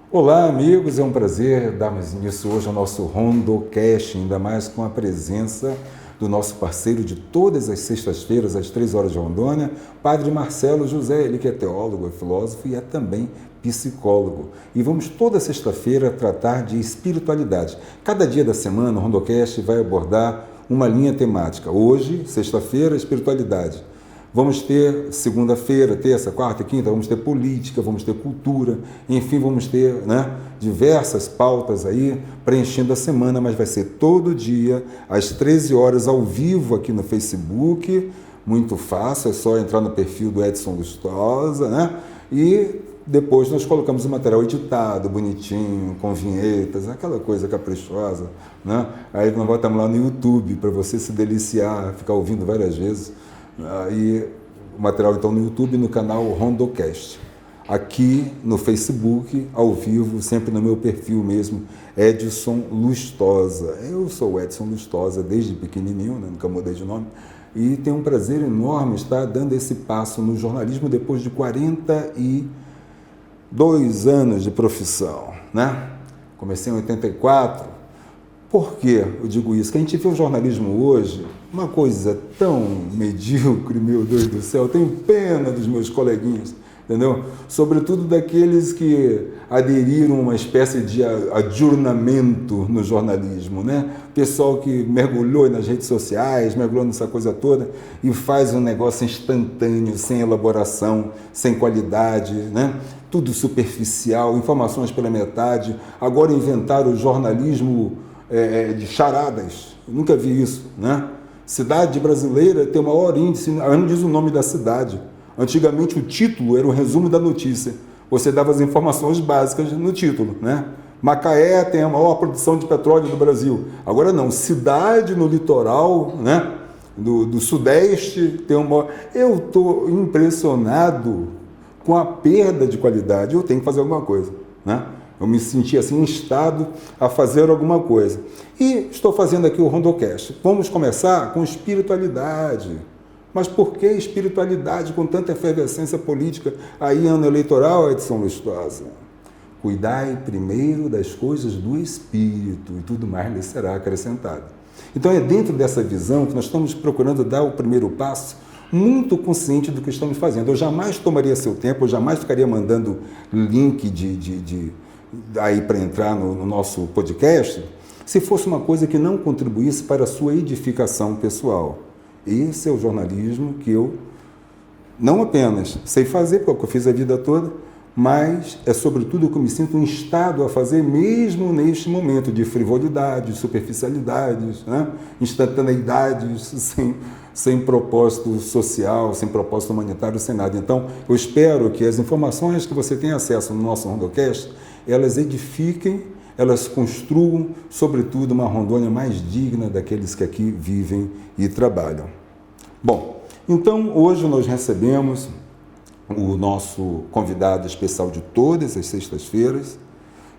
Olá, amigos, é um prazer darmos início hoje ao nosso Rondocast, ainda mais com a presença do nosso parceiro de todas as sextas-feiras, às 3 horas de Rondônia, Padre Marcelo José, ele que é teólogo, é filósofo e é também psicólogo. E vamos toda sexta-feira tratar de espiritualidade. Cada dia da semana, o Rondocast vai abordar uma linha temática. Hoje, sexta-feira, espiritualidade. Vamos ter segunda-feira, terça, quarta, quinta, vamos ter política, vamos ter cultura, enfim, vamos ter diversas pautas aí preenchendo a semana, mas vai ser todo dia, às 13 horas, ao vivo aqui no Facebook, muito fácil, é só entrar no perfil do Edson Lustosa, E depois nós colocamos o material editado, bonitinho, com vinhetas, aquela coisa caprichosa, Aí nós botamos lá no YouTube para você se deliciar, ficar ouvindo várias vezes. E o material então no YouTube, no canal Rondocast. Aqui no Facebook, ao vivo, sempre no meu perfil mesmo, Edson Lustosa. Eu sou o Edson Lustosa desde pequenininho, nunca mudei de nome, e tenho um prazer enorme estar dando esse passo no jornalismo depois de 42 anos de profissão, Comecei em 84. Por que eu digo isso? Que a gente vê o jornalismo hoje, uma coisa tão medíocre, meu Deus do céu, eu tenho pena dos meus coleguinhas, entendeu? Sobretudo daqueles que aderiram a uma espécie de adjornamento no jornalismo, Pessoal que mergulhou nas redes sociais, mergulhou nessa coisa toda e faz um negócio instantâneo, sem elaboração, sem qualidade, Tudo superficial, informações pela metade. Agora inventaram o jornalismo de charadas, eu nunca vi isso, Cidade brasileira tem o maior índice, não diz o nome da cidade. Antigamente o título era o resumo da notícia, você dava as informações básicas no título, Macaé tem a maior produção de petróleo do Brasil, agora não, cidade no litoral, do Sudeste tem uma maior... Eu estou impressionado com a perda de qualidade, eu tenho que fazer alguma coisa, Eu me senti assim instado a fazer alguma coisa. E estou fazendo aqui o Rondocast. Vamos começar com espiritualidade. Mas por que espiritualidade com tanta efervescência política aí ano eleitoral, Edson Lustosa? Cuidai primeiro das coisas do Espírito e tudo mais lhe será acrescentado. Então é dentro dessa visão que nós estamos procurando dar o primeiro passo, muito consciente do que estamos fazendo. Eu jamais tomaria seu tempo, eu jamais ficaria mandando link aí para entrar no nosso podcast, se fosse uma coisa que não contribuísse para a sua edificação pessoal. Esse é o jornalismo que eu não apenas sei fazer, porque eu fiz a vida toda, mas é sobretudo o que eu me sinto instado a fazer mesmo neste momento de frivolidades, superficialidades, instantaneidades, sem propósito social, sem propósito humanitário, sem nada. Então, eu espero que as informações que você tem acesso no nosso Rondocast, elas edifiquem, elas construam, sobretudo, uma Rondônia mais digna daqueles que aqui vivem e trabalham. Bom, então, hoje nós recebemos o nosso convidado especial de todas as sextas-feiras,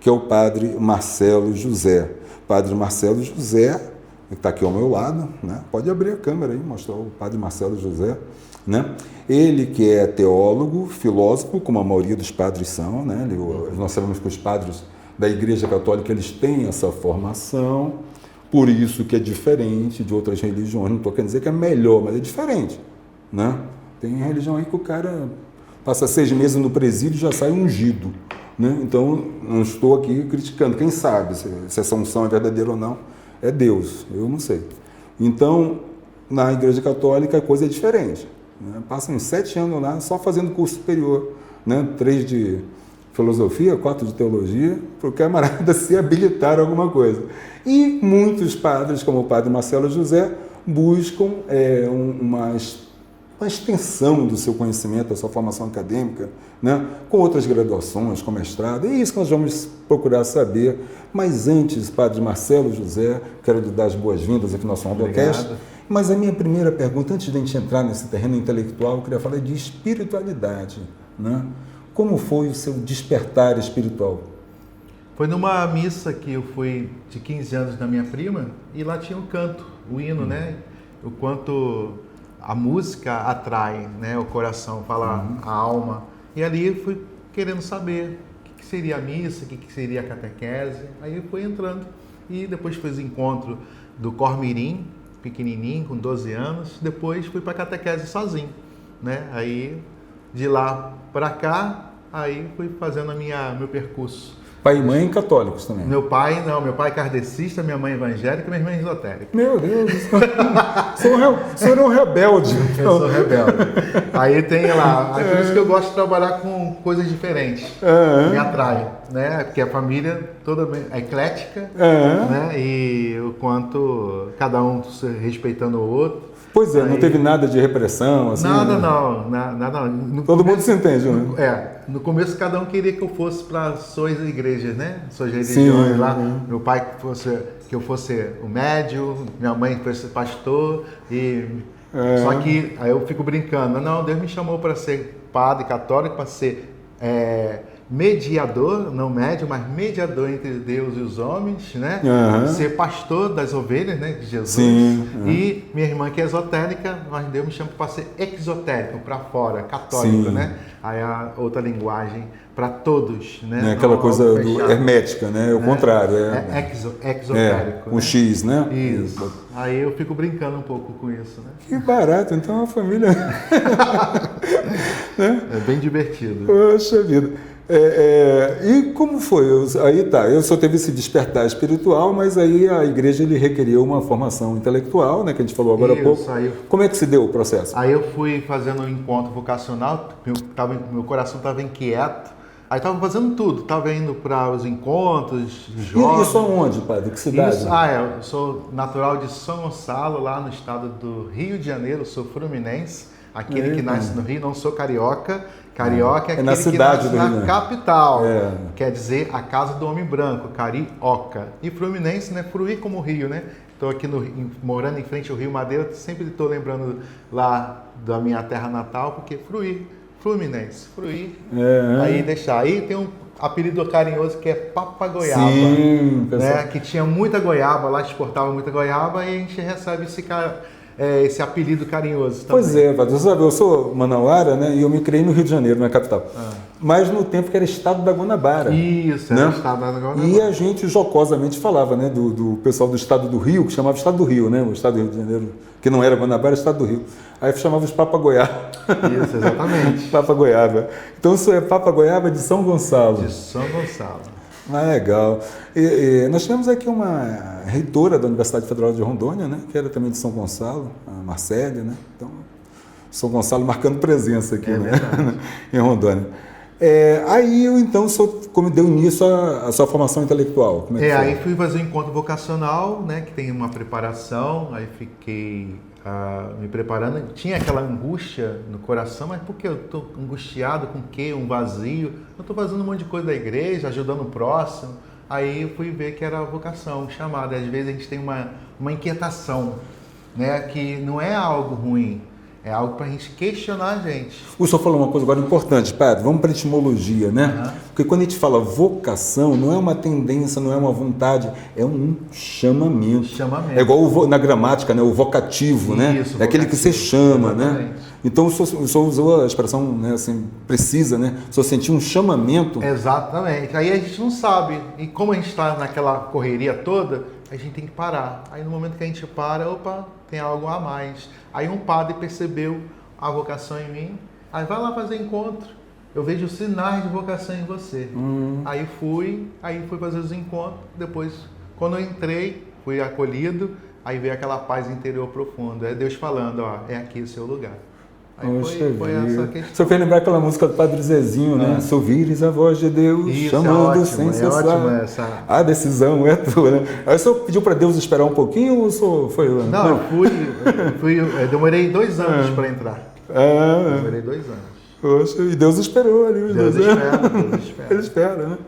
que é o Padre Marcelo José. Padre Marcelo José, que está aqui ao meu lado, Pode abrir a câmera aí, mostrar o Padre Marcelo José, Ele que é teólogo, filósofo, como a maioria dos padres são, Nós sabemos que os padres da Igreja Católica, eles têm essa formação, por isso que é diferente de outras religiões. Não estou querendo dizer que é melhor, mas é diferente, Tem religião aí que o cara passa 6 meses no presídio e já sai ungido, Então, não estou aqui criticando. Quem sabe se essa unção é verdadeira ou não, é Deus, eu não sei. Então, na Igreja Católica a coisa é diferente. Passam uns 7 anos lá só fazendo curso superior, 3 de filosofia, 4 de teologia, para o camarada se habilitar a alguma coisa. E muitos padres, como o Padre Marcelo José, buscam uma extensão do seu conhecimento, da sua formação acadêmica, com outras graduações, com mestrado. É isso que nós vamos procurar saber. Mas antes, Padre Marcelo José, quero lhe dar as boas-vindas aqui no nosso Rondocast. Mas a minha primeira pergunta, antes de a gente entrar nesse terreno intelectual, eu queria falar de espiritualidade. Como foi o seu despertar espiritual? Foi numa missa que eu fui de 15 anos da minha prima, e lá tinha o canto, o hino, O quanto a música atrai, o coração, fala a alma. E ali eu fui querendo saber que seria a missa, o que seria a catequese. Aí eu fui entrando e depois fiz o encontro do Cormirim, pequenininho, com 12 anos. Depois fui para a catequese sozinho, né? Aí de lá para cá, aí fui fazendo meu percurso. Pai e mãe católicos também? Meu pai é kardecista, minha mãe é evangélica e minha irmã é esotérica. Meu Deus, o senhor é um rebelde. Eu sou rebelde. Aí tem lá, é por isso que eu gosto de trabalhar com coisas diferentes. Me atrai, né? Porque a família toda é eclética, né? E o quanto cada um se respeitando o outro. Pois é, aí, não teve nada de repressão, assim? Nada, né? não. Todo mundo se entende, né? No começo cada um queria que eu fosse para suas igrejas, né? Suas religiões. Sim, lá. Meu pai que eu fosse o médium, minha mãe fosse pastor só que aí eu fico brincando. Não, Deus me chamou para ser padre católico, para ser mediador, não médium, mas mediador entre Deus e os homens, né? Ser pastor das ovelhas, né, de Jesus. Sim, E minha irmã que é esotérica, mas Deus me chama para ser exotérico, para fora, católico, sim, né? Aí a outra linguagem para todos, né? Aquela coisa hermética, né? O contrário. Exotérico. Um X, né? Isso. Aí eu fico brincando um pouco com isso, né? Que barato, então é uma família... né? É bem divertido. Poxa vida. E como foi? Aí tá, eu só teve esse despertar espiritual, mas aí a igreja ele requeriu uma formação intelectual, né, que a gente falou agora há pouco. Como é que se deu o processo? Aí eu fui fazendo um encontro vocacional, meu coração estava inquieto, aí estava fazendo tudo, estava indo para os encontros, jovens. Isso aonde, padre? Que cidade? Eu sou natural de São Gonçalo, lá no estado do Rio de Janeiro, sou fluminense, aquele que nasce no Rio, não sou carioca. Carioca é aquele na cidade que nasce na capital, quer dizer, a casa do homem branco, carioca. E fluminense, né? Fruir como Rio, né? Estou aqui morando em frente ao Rio Madeira, sempre estou lembrando lá da minha terra natal, porque fruir, fluminense, fruir. Aí tem um apelido carinhoso que é papagoiaba. Sim, né? Que tinha muita goiaba, lá exportava muita goiaba e a gente recebe esse apelido carinhoso também. Pois é, padre. Eu sou manauara, né? E eu me criei no Rio de Janeiro, na capital. Mas no tempo que era estado da Guanabara. Isso, né? Era estado da Guanabara. E a gente jocosamente falava, né? Do pessoal do estado do Rio, que chamava estado do Rio, né? O estado do Rio de Janeiro, que não era Guanabara, era estado do Rio. Aí chamava os papagoiaba. Isso, exatamente. Papagoiaba. Então isso é papagoiaba de São Gonçalo. De São Gonçalo. Legal. Nós tivemos aqui uma reitora da Universidade Federal de Rondônia, né, que era também de São Gonçalo, a Marcélia, né? Então, São Gonçalo marcando presença aqui, né? em Rondônia. Aí eu então como deu início à sua formação intelectual? Como é que foi? Aí fui fazer um encontro vocacional, né, que tem uma preparação, aí fiquei me preparando, tinha aquela angústia no coração, mas por que eu estou angustiado com o quê? Um vazio? Eu estou fazendo um monte de coisa da igreja, ajudando o próximo. Aí eu fui ver que era a vocação, um chamado. Às vezes a gente tem uma inquietação, né, que não é algo ruim, é algo para a gente questionar a gente. O senhor falou uma coisa agora importante, padre, vamos para a etimologia, né? Porque quando a gente fala vocação, não é uma tendência, não é uma vontade, é um chamamento. É igual na gramática, né? O vocativo, né? É aquele que você chama, né? Então o senhor usou a expressão, né, assim, precisa, né? O senhor sentiu um chamamento. Exatamente. Aí a gente não sabe. E como a gente está naquela correria toda, a gente tem que parar. Aí no momento que a gente para, tem algo a mais. Aí um padre percebeu a vocação em mim, aí vai lá fazer encontro, eu vejo sinais de vocação em você. Aí fui fazer os encontros, depois quando eu entrei, fui acolhido, aí veio aquela paz interior profunda, é Deus falando, é aqui o seu lugar. Aí foi essa questão. Só fez lembrar aquela música do Padre Zezinho, né? Se ouvires a voz de Deus, chamando sem cessar. A decisão é tua, né? Aí o senhor pediu para Deus esperar um pouquinho ou o senhor foi lá? Não, eu demorei 2 anos para entrar. Demorei 2 anos. Poxa, e Deus esperou ali. Deus espera. Ele espera, né?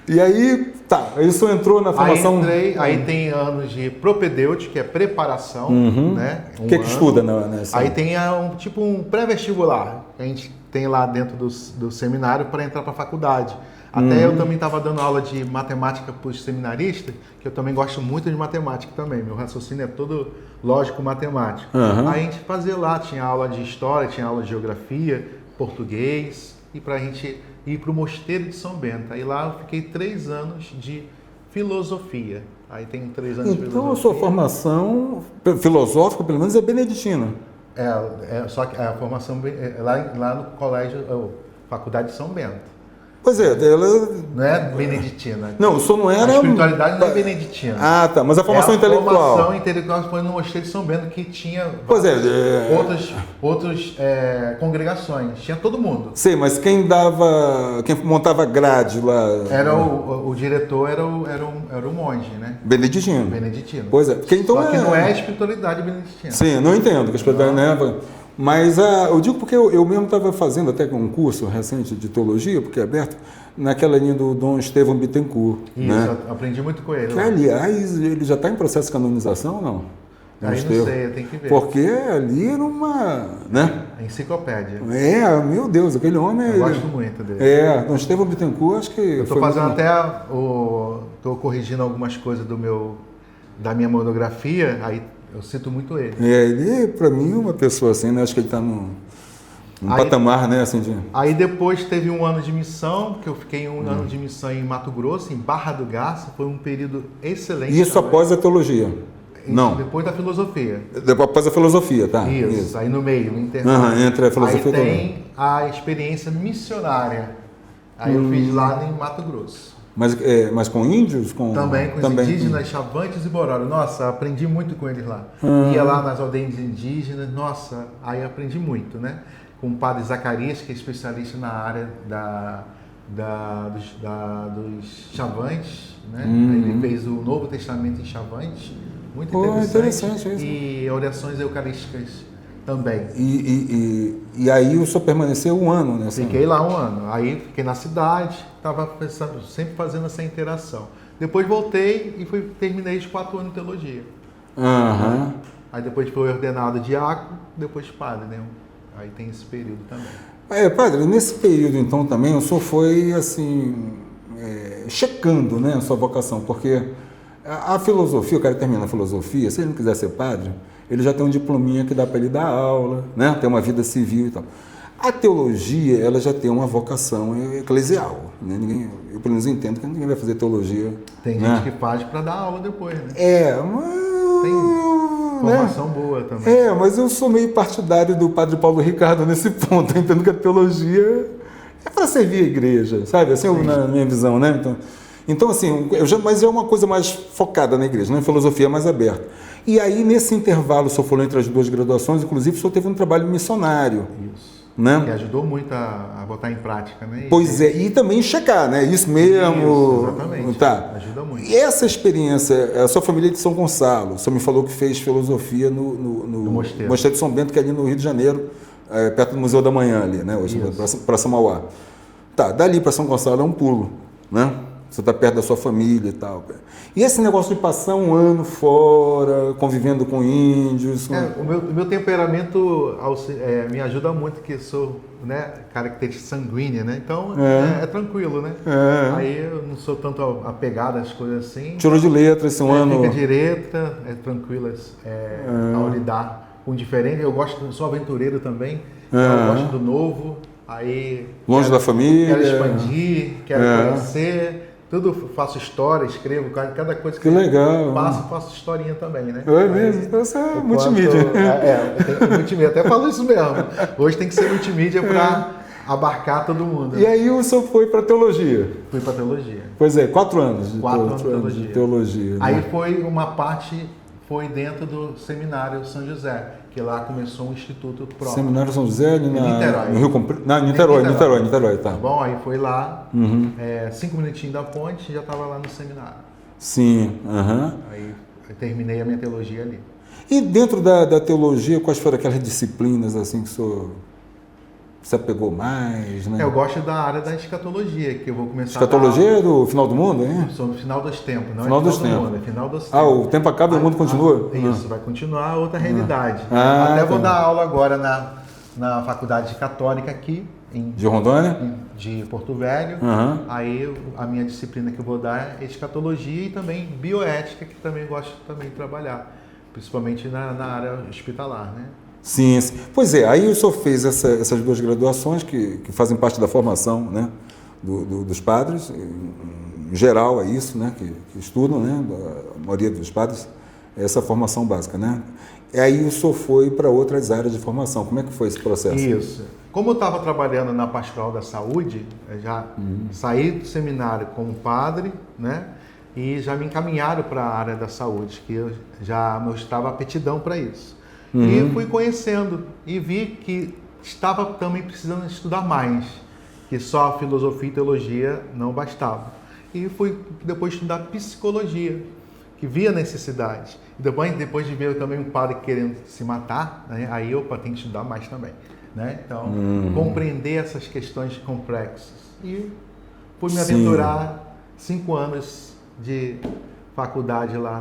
E aí, aí o senhor entrou na formação... Aí tem anos de propedêutico, que é preparação, né? O que estuda nessa? Aí tem um pré-vestibular, que a gente tem lá dentro do seminário para entrar para a faculdade. Até eu também estava dando aula de matemática para os seminaristas, que eu também gosto muito de matemática também, meu raciocínio é todo lógico-matemático. Aí a gente fazia lá, tinha aula de história, tinha aula de geografia, português, e para a gente e ir para o Mosteiro de São Bento. Aí lá eu fiquei 3 anos de filosofia. Aí tem 3 anos de filosofia. Então a sua formação filosófica, pelo menos, é beneditina. Só que a formação lá no colégio, Faculdade de São Bento. Pois é, ela... Não é beneditina. Não, o senhor não era... A espiritualidade não é beneditina. Ah, tá, mas a formação intelectual... A formação intelectual foi no Mosteiro de São Bento, que tinha outras congregações. Tinha todo mundo. Sei, mas quem montava grade lá... O diretor era o monge, né? Beneditino. Beneditino. Pois é. Porque então Só que não é a espiritualidade beneditina. Sim, eu não entendo que a espiritualidade... Né? Mas eu digo porque eu mesmo estava fazendo até um curso recente de teologia, porque é aberto, naquela linha do Dom Estevão Bittencourt. Isso, né? aprendi muito com ele. Que, aliás, ele já está em processo de canonização ou não? Aí não sei, tem que ver. Porque ali era uma... né? Enciclopédia. Meu Deus, aquele homem... Eu gosto muito dele. Dom Estevão Bittencourt, acho que... Eu estou fazendo estou corrigindo algumas coisas da minha monografia, aí eu cito muito ele. Ele, para mim, é uma pessoa assim, né? Acho que ele está num patamar, né? Assim, Aí depois teve um ano de missão, que eu fiquei um ano de missão em Mato Grosso, em Barra do Garça, foi um período excelente. Isso também. Após a teologia? Isso, não. Depois da filosofia. Após a filosofia, tá? Isso. Aí no meio, no intervalo. Entre a filosofia aí tem a experiência missionária. Aí eu fiz lá em Mato Grosso. Mas com índios? Também, com os indígenas, Chavantes e Bororo. Nossa, aprendi muito com eles lá. Ia lá nas aldeias indígenas, nossa, aí aprendi muito, né? Com o padre Zacarias, que é especialista na área dos Chavantes, né? Ele fez o Novo Testamento em Chavantes, muito interessante isso. E orações eucarísticas também. E aí o senhor permaneceu um ano, né? Fiquei lá um ano. Aí fiquei na cidade, estava sempre fazendo essa interação. Depois voltei e terminei os 4 anos de teologia. Aí depois fui ordenado diácono, depois padre, né? Aí tem esse período também. Padre, nesse período então também o senhor foi assim, checando, né, a sua vocação, porque a filosofia, o cara termina a filosofia, se ele não quiser ser padre, ele já tem um diplominha que dá para ele dar aula, né? Tem uma vida civil e tal. A teologia, ela já tem uma vocação eclesial, né? Eu pelo menos entendo que ninguém vai fazer teologia. Tem gente que faz para dar aula depois, né? Mas... Tem formação boa também. Mas eu sou meio partidário do padre Paulo Ricardo nesse ponto. Eu entendo que a teologia é para servir a igreja, sabe? Assim, na minha visão, né? Então assim, mas é uma coisa mais focada na igreja, né? Filosofia mais aberta. E aí, nesse intervalo, o senhor falou entre as 2 graduações, inclusive o senhor teve um trabalho missionário. Isso. Né? Que ajudou muito a botar em prática, né? Pois é, e também checar, né? Isso mesmo. Isso, exatamente. Tá. Ajuda muito. E essa experiência, a sua família é de São Gonçalo, o senhor me falou que fez filosofia no Mosteiro de São Bento, que é ali no Rio de Janeiro, perto do Museu da Manhã ali, né? Hoje, para São Mauá. Tá, dali para São Gonçalo é um pulo, né? Você está perto da sua família e tal. E esse negócio de passar um ano fora, convivendo com índios... O meu temperamento me ajuda muito, que eu sou, né, característica sanguínea, né? Então é tranquilo, né? Aí eu não sou tanto apegado às coisas assim. Tirou de letra esse ano... Fica direta, tranquila ao lidar com o diferente. Eu sou aventureiro também, eu gosto do novo. Aí longe da família... Quero expandir, quero conhecer... Tudo, faço história, escrevo, cada coisa que legal. faço historinha também, né? É mesmo? Então você é multimídia. Tem multimídia, até falo isso mesmo. Hoje tem que ser multimídia para abarcar todo mundo. E aí o senhor foi para teologia? Fui para teologia. Pois é, 4 anos de 4 anos de teologia. Aí né? foi dentro do Seminário São José, que lá começou um instituto próprio. Seminário São José, ali Niterói. No Rio Comprido? Não, Niterói, tá. Bom, aí foi lá, 5 minutinhos da ponte, já estava lá no seminário. Sim, Aí terminei a minha teologia ali. E dentro da teologia, quais foram aquelas disciplinas assim que o senhor se apegou mais, né? Eu gosto da área da escatologia, que eu vou começar escatologia é do final do mundo, hein? Sou no final dos tempos, não final é dos do tempos. mundo, é final dos tempos. O tempo acaba e o mundo continua? Isso, vai continuar outra realidade. Até vou dar aula agora na Faculdade Católica aqui, de Rondônia? De Porto Velho. Aí a minha disciplina que eu vou dar é escatologia e também bioética, que também gosto de trabalhar, principalmente na área hospitalar, né? Sim. Pois é, aí o senhor fez essas 2 graduações que fazem parte da formação, né? dos padres, em geral é isso, né, que estudam, né, a maioria dos padres, é essa formação básica, né? E aí o senhor foi para outras áreas de formação. Como é que foi esse processo? Isso. Como eu estava trabalhando na Pastoral da Saúde, eu já saí do seminário como padre, né? E já me encaminharam para a área da saúde, que eu já mostrava aptidão para isso. E fui conhecendo e vi que estava também precisando estudar mais, que só filosofia e teologia não bastava. E fui depois estudar psicologia, que via necessidade. E depois de ver também um padre querendo se matar, né? Aí eu tenho que estudar mais também. Né? Então, compreender essas questões complexas. E fui me aventurar 5 anos de faculdade lá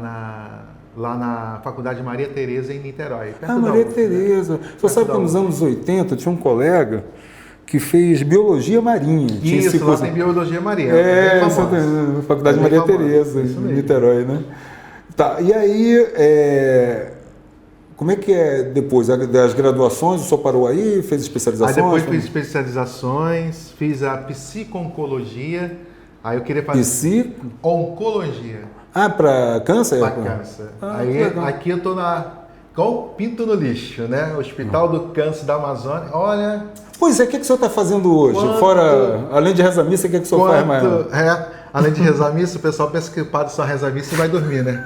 na Faculdade Maria Tereza, em Niterói. Maria Tereza. Né? Você sabe que nos anos 80 tinha um colega que fez biologia marinha. Isso, lá tem biologia marinha. Faculdade Maria Tereza, em Niterói, né? Tá, e aí, como é que é depois das graduações? O senhor parou aí, fez especializações? Aí depois fiz especializações, fiz a psico-oncologia. Aí eu queria fazer oncologia. Para câncer? Para câncer. Aí aqui eu tô igual pinto no lixo, né? Hospital do Câncer da Amazônia. Olha. Pois é, o que o senhor está fazendo hoje? Além de rezar missa, o que o senhor faz mais? Além de rezar missa, o pessoal pensa que o padre só reza missa e vai dormir, né?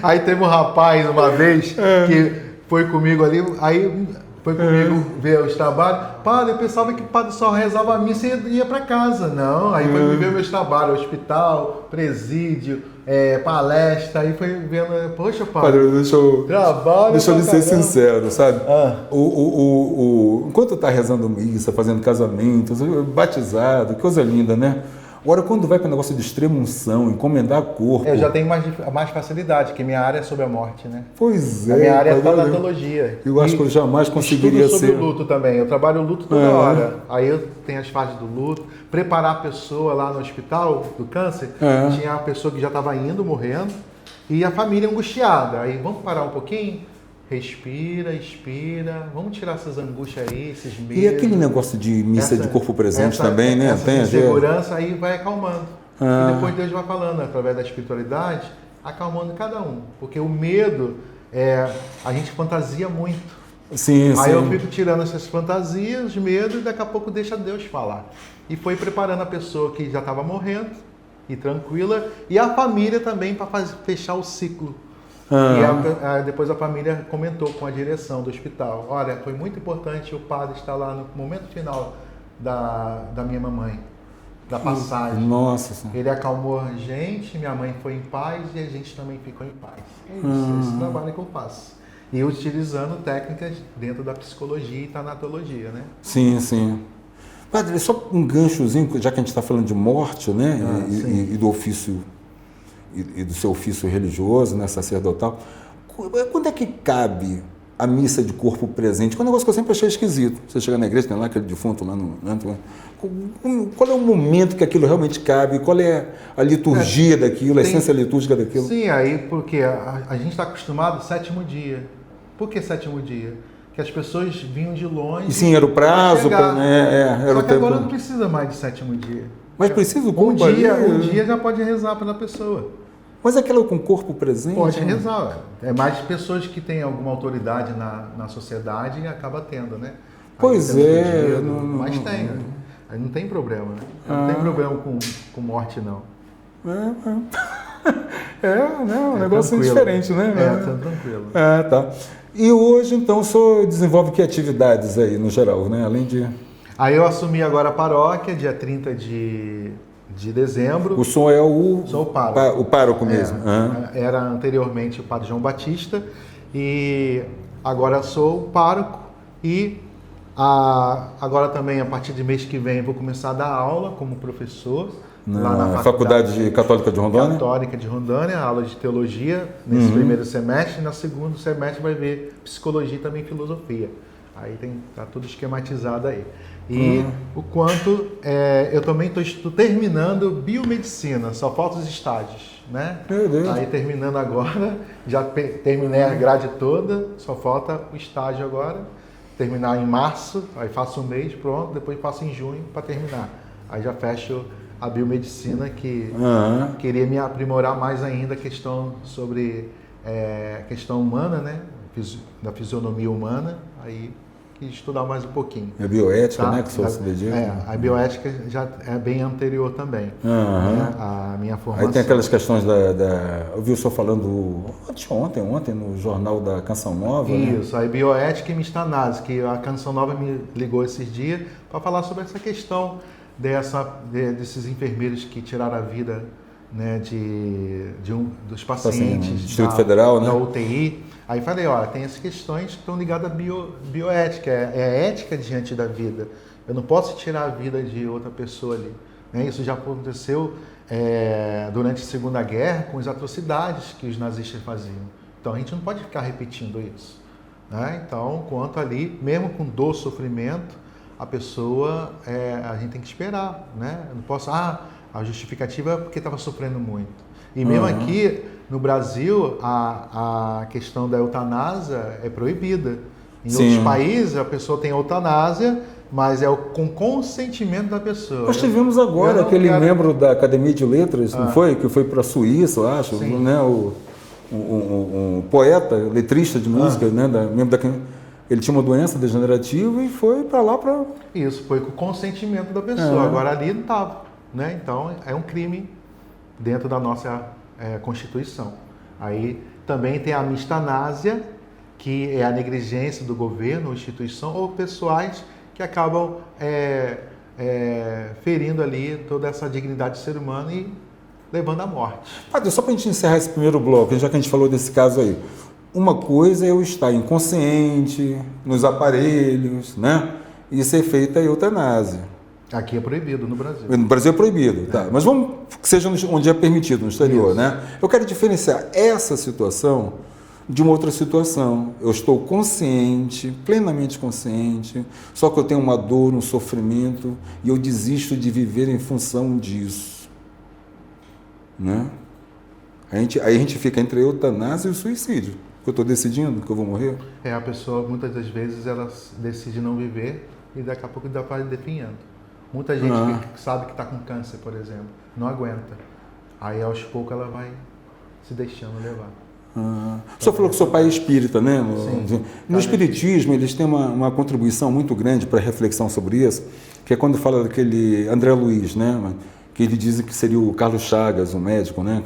Aí teve um rapaz uma vez que foi comigo ali, aí foi comigo ver os trabalhos. Padre, eu pensava que o padre só rezava a missa e ia para casa. Não, aí foi ver meus trabalhos, hospital, presídio, palestra, aí foi vendo, poxa, padre, deixa eu lhe ser sincero, sabe? Enquanto está rezando missa, fazendo casamentos, batizado, coisa linda, né? Agora, quando vai para o negócio de extrema unção, encomendar corpo... Eu já tenho mais facilidade, porque minha área é sobre a morte, né? Pois é. A minha área é tanatologia. Eu acho que eu jamais conseguiria ser... Estudo sobre o luto também. Eu trabalho o luto toda hora. Aí eu tenho as fases do luto. Preparar a pessoa lá no hospital do câncer. Tinha a pessoa que já estava indo, morrendo. E a família angustiada. Aí, vamos parar um pouquinho? Respira, expira, vamos tirar essas angústias aí, esses medos. E aquele negócio de missa de corpo presente também, né? Tem segurança aí vai acalmando. E depois Deus vai falando, através da espiritualidade, acalmando cada um. Porque o medo, a gente fantasia muito. Sim. Aí eu fico tirando essas fantasias, os medos, e daqui a pouco deixa Deus falar. E foi preparando a pessoa que já estava morrendo, e tranquila, e a família também para fechar o ciclo. E depois a família comentou com a direção do hospital, olha, foi muito importante o padre estar lá no momento final da minha mamãe, da passagem. Nossa. Ele acalmou a gente, minha mãe foi em paz e a gente também ficou em paz. É isso, esse trabalho que eu faço. E utilizando técnicas dentro da psicologia e tanatologia, né? Sim. Padre, só um ganchozinho, já que a gente está falando de morte, né? E do ofício... E do seu ofício religioso, né, sacerdotal, quando é que cabe a missa de corpo presente? Que é um negócio que eu sempre achei esquisito. Você chega na igreja, tem lá aquele defunto lá no... Qual é o momento que aquilo realmente cabe? Qual é a liturgia daquilo, a essência litúrgica daquilo? Sim, aí porque a gente está acostumado 7º dia. Por que 7º dia? Que as pessoas vinham de longe... E sim, era o prazo, era o tempo. Agora não precisa mais de 7º dia. Mas precisa o corpo um dia já pode rezar pela pessoa. Mas aquela com o corpo presente? Pode rezar. É mais pessoas que têm alguma autoridade na sociedade e acaba tendo, né? Pois é. Mas tem. Aí não tem problema, né? Não tem problema com morte, não. Um negócio diferente, né? Tá tranquilo. Tá. E hoje, então, o senhor desenvolve que atividades aí, no geral, né? Além de... Aí eu assumi agora a paróquia, dia 30 de dezembro. O senhor é Sou o pároco. O pároco mesmo. Era anteriormente o padre João Batista e agora sou o pároco e agora também a partir de mês que vem vou começar a dar aula como professor lá na Faculdade Católica de Rondônia? Católica de Rondônia, aula de teologia nesse primeiro semestre, e no segundo semestre vai ver psicologia e também filosofia. Aí tá tudo esquematizado aí. E o quanto eu também estou terminando biomedicina, só faltam os estágios, né? Meu Deus. Aí terminando agora, já terminei a grade toda, só falta o estágio agora. terminar em março, aí faço um mês, pronto, depois faço em junho para terminar. Aí já fecho a biomedicina, que queria me aprimorar mais ainda a questão sobre questão humana, né? Da fisionomia humana, aí quis estudar mais um pouquinho. A bioética, tá? né? Que só se dedica. A bioética já é bem anterior também. Né? A minha formação. Aí tem aquelas questões eu vi o senhor falando ontem no jornal da Canção Nova. Isso, né? a bioética e mistanase, que a Canção Nova me ligou esses dias para falar sobre essa questão desses enfermeiros que tiraram a vida, né, dos pacientes Distrito Federal, né? da UTI. Aí falei, olha, tem essas questões que estão ligadas à bioética, é a ética diante da vida. Eu não posso tirar a vida de outra pessoa ali. Né? Isso já aconteceu durante a Segunda Guerra com as atrocidades que os nazistas faziam. Então a gente não pode ficar repetindo isso. Né? Então, quanto ali, mesmo com dor, sofrimento, a pessoa, a gente tem que esperar. Né? Eu não posso, a justificativa é porque estava sofrendo muito. E mesmo aqui no Brasil, a questão da eutanásia é proibida. Em outros países, a pessoa tem eutanásia, mas com consentimento da pessoa. Nós tivemos agora aquele membro da Academia de Letras, não foi? Que foi para a Suíça, eu acho, né? Um poeta, letrista de música, né? Ele tinha uma doença degenerativa e foi para lá para... Isso, foi com o consentimento da pessoa. Agora ali não estava. Né? Então, é um crime dentro da nossa Constituição. Aí também tem a mistanásia, que é a negligência do governo ou instituição ou pessoais que acabam ferindo ali toda essa dignidade do ser humano e levando à morte. Padre, só para a gente encerrar esse primeiro bloco, já que a gente falou desse caso aí, uma coisa é eu estar inconsciente, nos aparelhos, né? E ser feita a eutanásia. Aqui é proibido no Brasil. No Brasil é proibido, tá. Mas vamos que seja onde é permitido, no exterior, isso, né? Eu quero diferenciar essa situação de uma outra situação. Eu estou consciente, plenamente consciente, só que eu tenho uma dor, um sofrimento e eu desisto de viver em função disso, né? Aí a gente fica entre a eutanásia e o suicídio. Eu estou decidindo que eu vou morrer. A pessoa, muitas das vezes, ela decide não viver e daqui a pouco dá para definhando. Muita gente que sabe que está com câncer, por exemplo, não aguenta. Aí, aos poucos, ela vai se deixando levar. O senhor falou que seu pai é espírita, né? Sim. No espiritismo, eles têm uma contribuição muito grande para a reflexão sobre isso, que é quando fala daquele André Luiz, né? Que ele diz que seria o Carlos Chagas, o médico, né?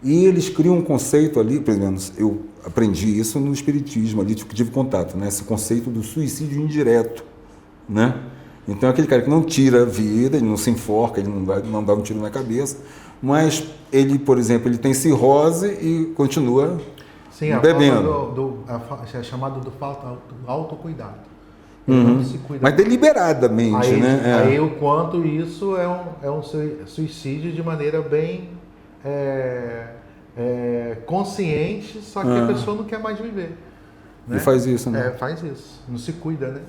E eles criam um conceito ali, pelo menos eu aprendi isso no espiritismo, ali que tive contato, né? Esse conceito do suicídio indireto, né? Então, aquele cara que não tira a vida, ele não se enforca, ele não dá um tiro na cabeça, mas ele, por exemplo, ele tem cirrose e continua bebendo. É chamado do autocuidado. Se cuida. Mas deliberadamente, aí, né? Aí o quanto isso é um suicídio de maneira bem consciente, só que a pessoa não quer mais viver. Né? E faz isso, né? Faz isso. Não se cuida, né?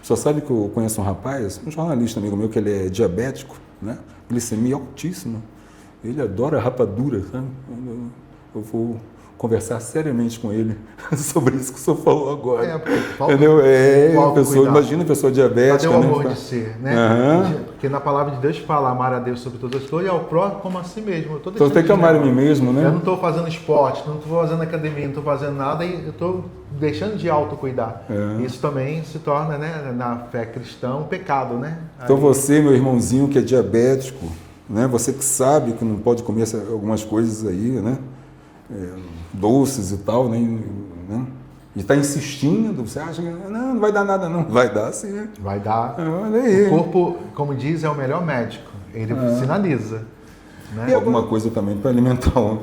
Só sabe que eu conheço um rapaz, um jornalista amigo meu, que ele é diabético, né? Glicemia altíssima. Ele adora rapadura, sabe? Eu vou conversar seriamente com ele sobre isso que o senhor falou agora. Entendeu? Imagina a pessoa diabética. Cadê o amor de ser, né? Porque na palavra de Deus fala amar a Deus sobre todas as coisas e ao próximo como a si mesmo. Então tem que amar a mim mesmo, né? Eu não estou fazendo esporte, não estou fazendo academia, não estou fazendo nada e eu estou deixando de autocuidar. Isso também se torna, né, na fé cristã, um pecado, né? Então você, meu irmãozinho que é diabético, né? Você que sabe que não pode comer algumas coisas aí, né? Doces e tal, né? E está insistindo, você acha que não vai dar nada, não. Vai dar sim. Vai dar. Olha aí. O corpo, como diz, é o melhor médico. Ele sinaliza. Né? E alguma coisa também para alimentar o...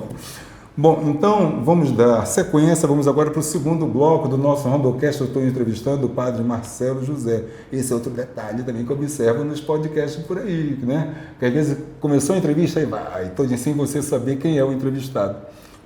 Bom, então vamos dar sequência, vamos agora para o segundo bloco do nosso Rondocast. Eu estou entrevistando o padre Marcelo José. Esse é outro detalhe também que eu observo nos podcasts por aí, né? Que às vezes começou a entrevista, aí vai, todo sem você saber quem é o entrevistado.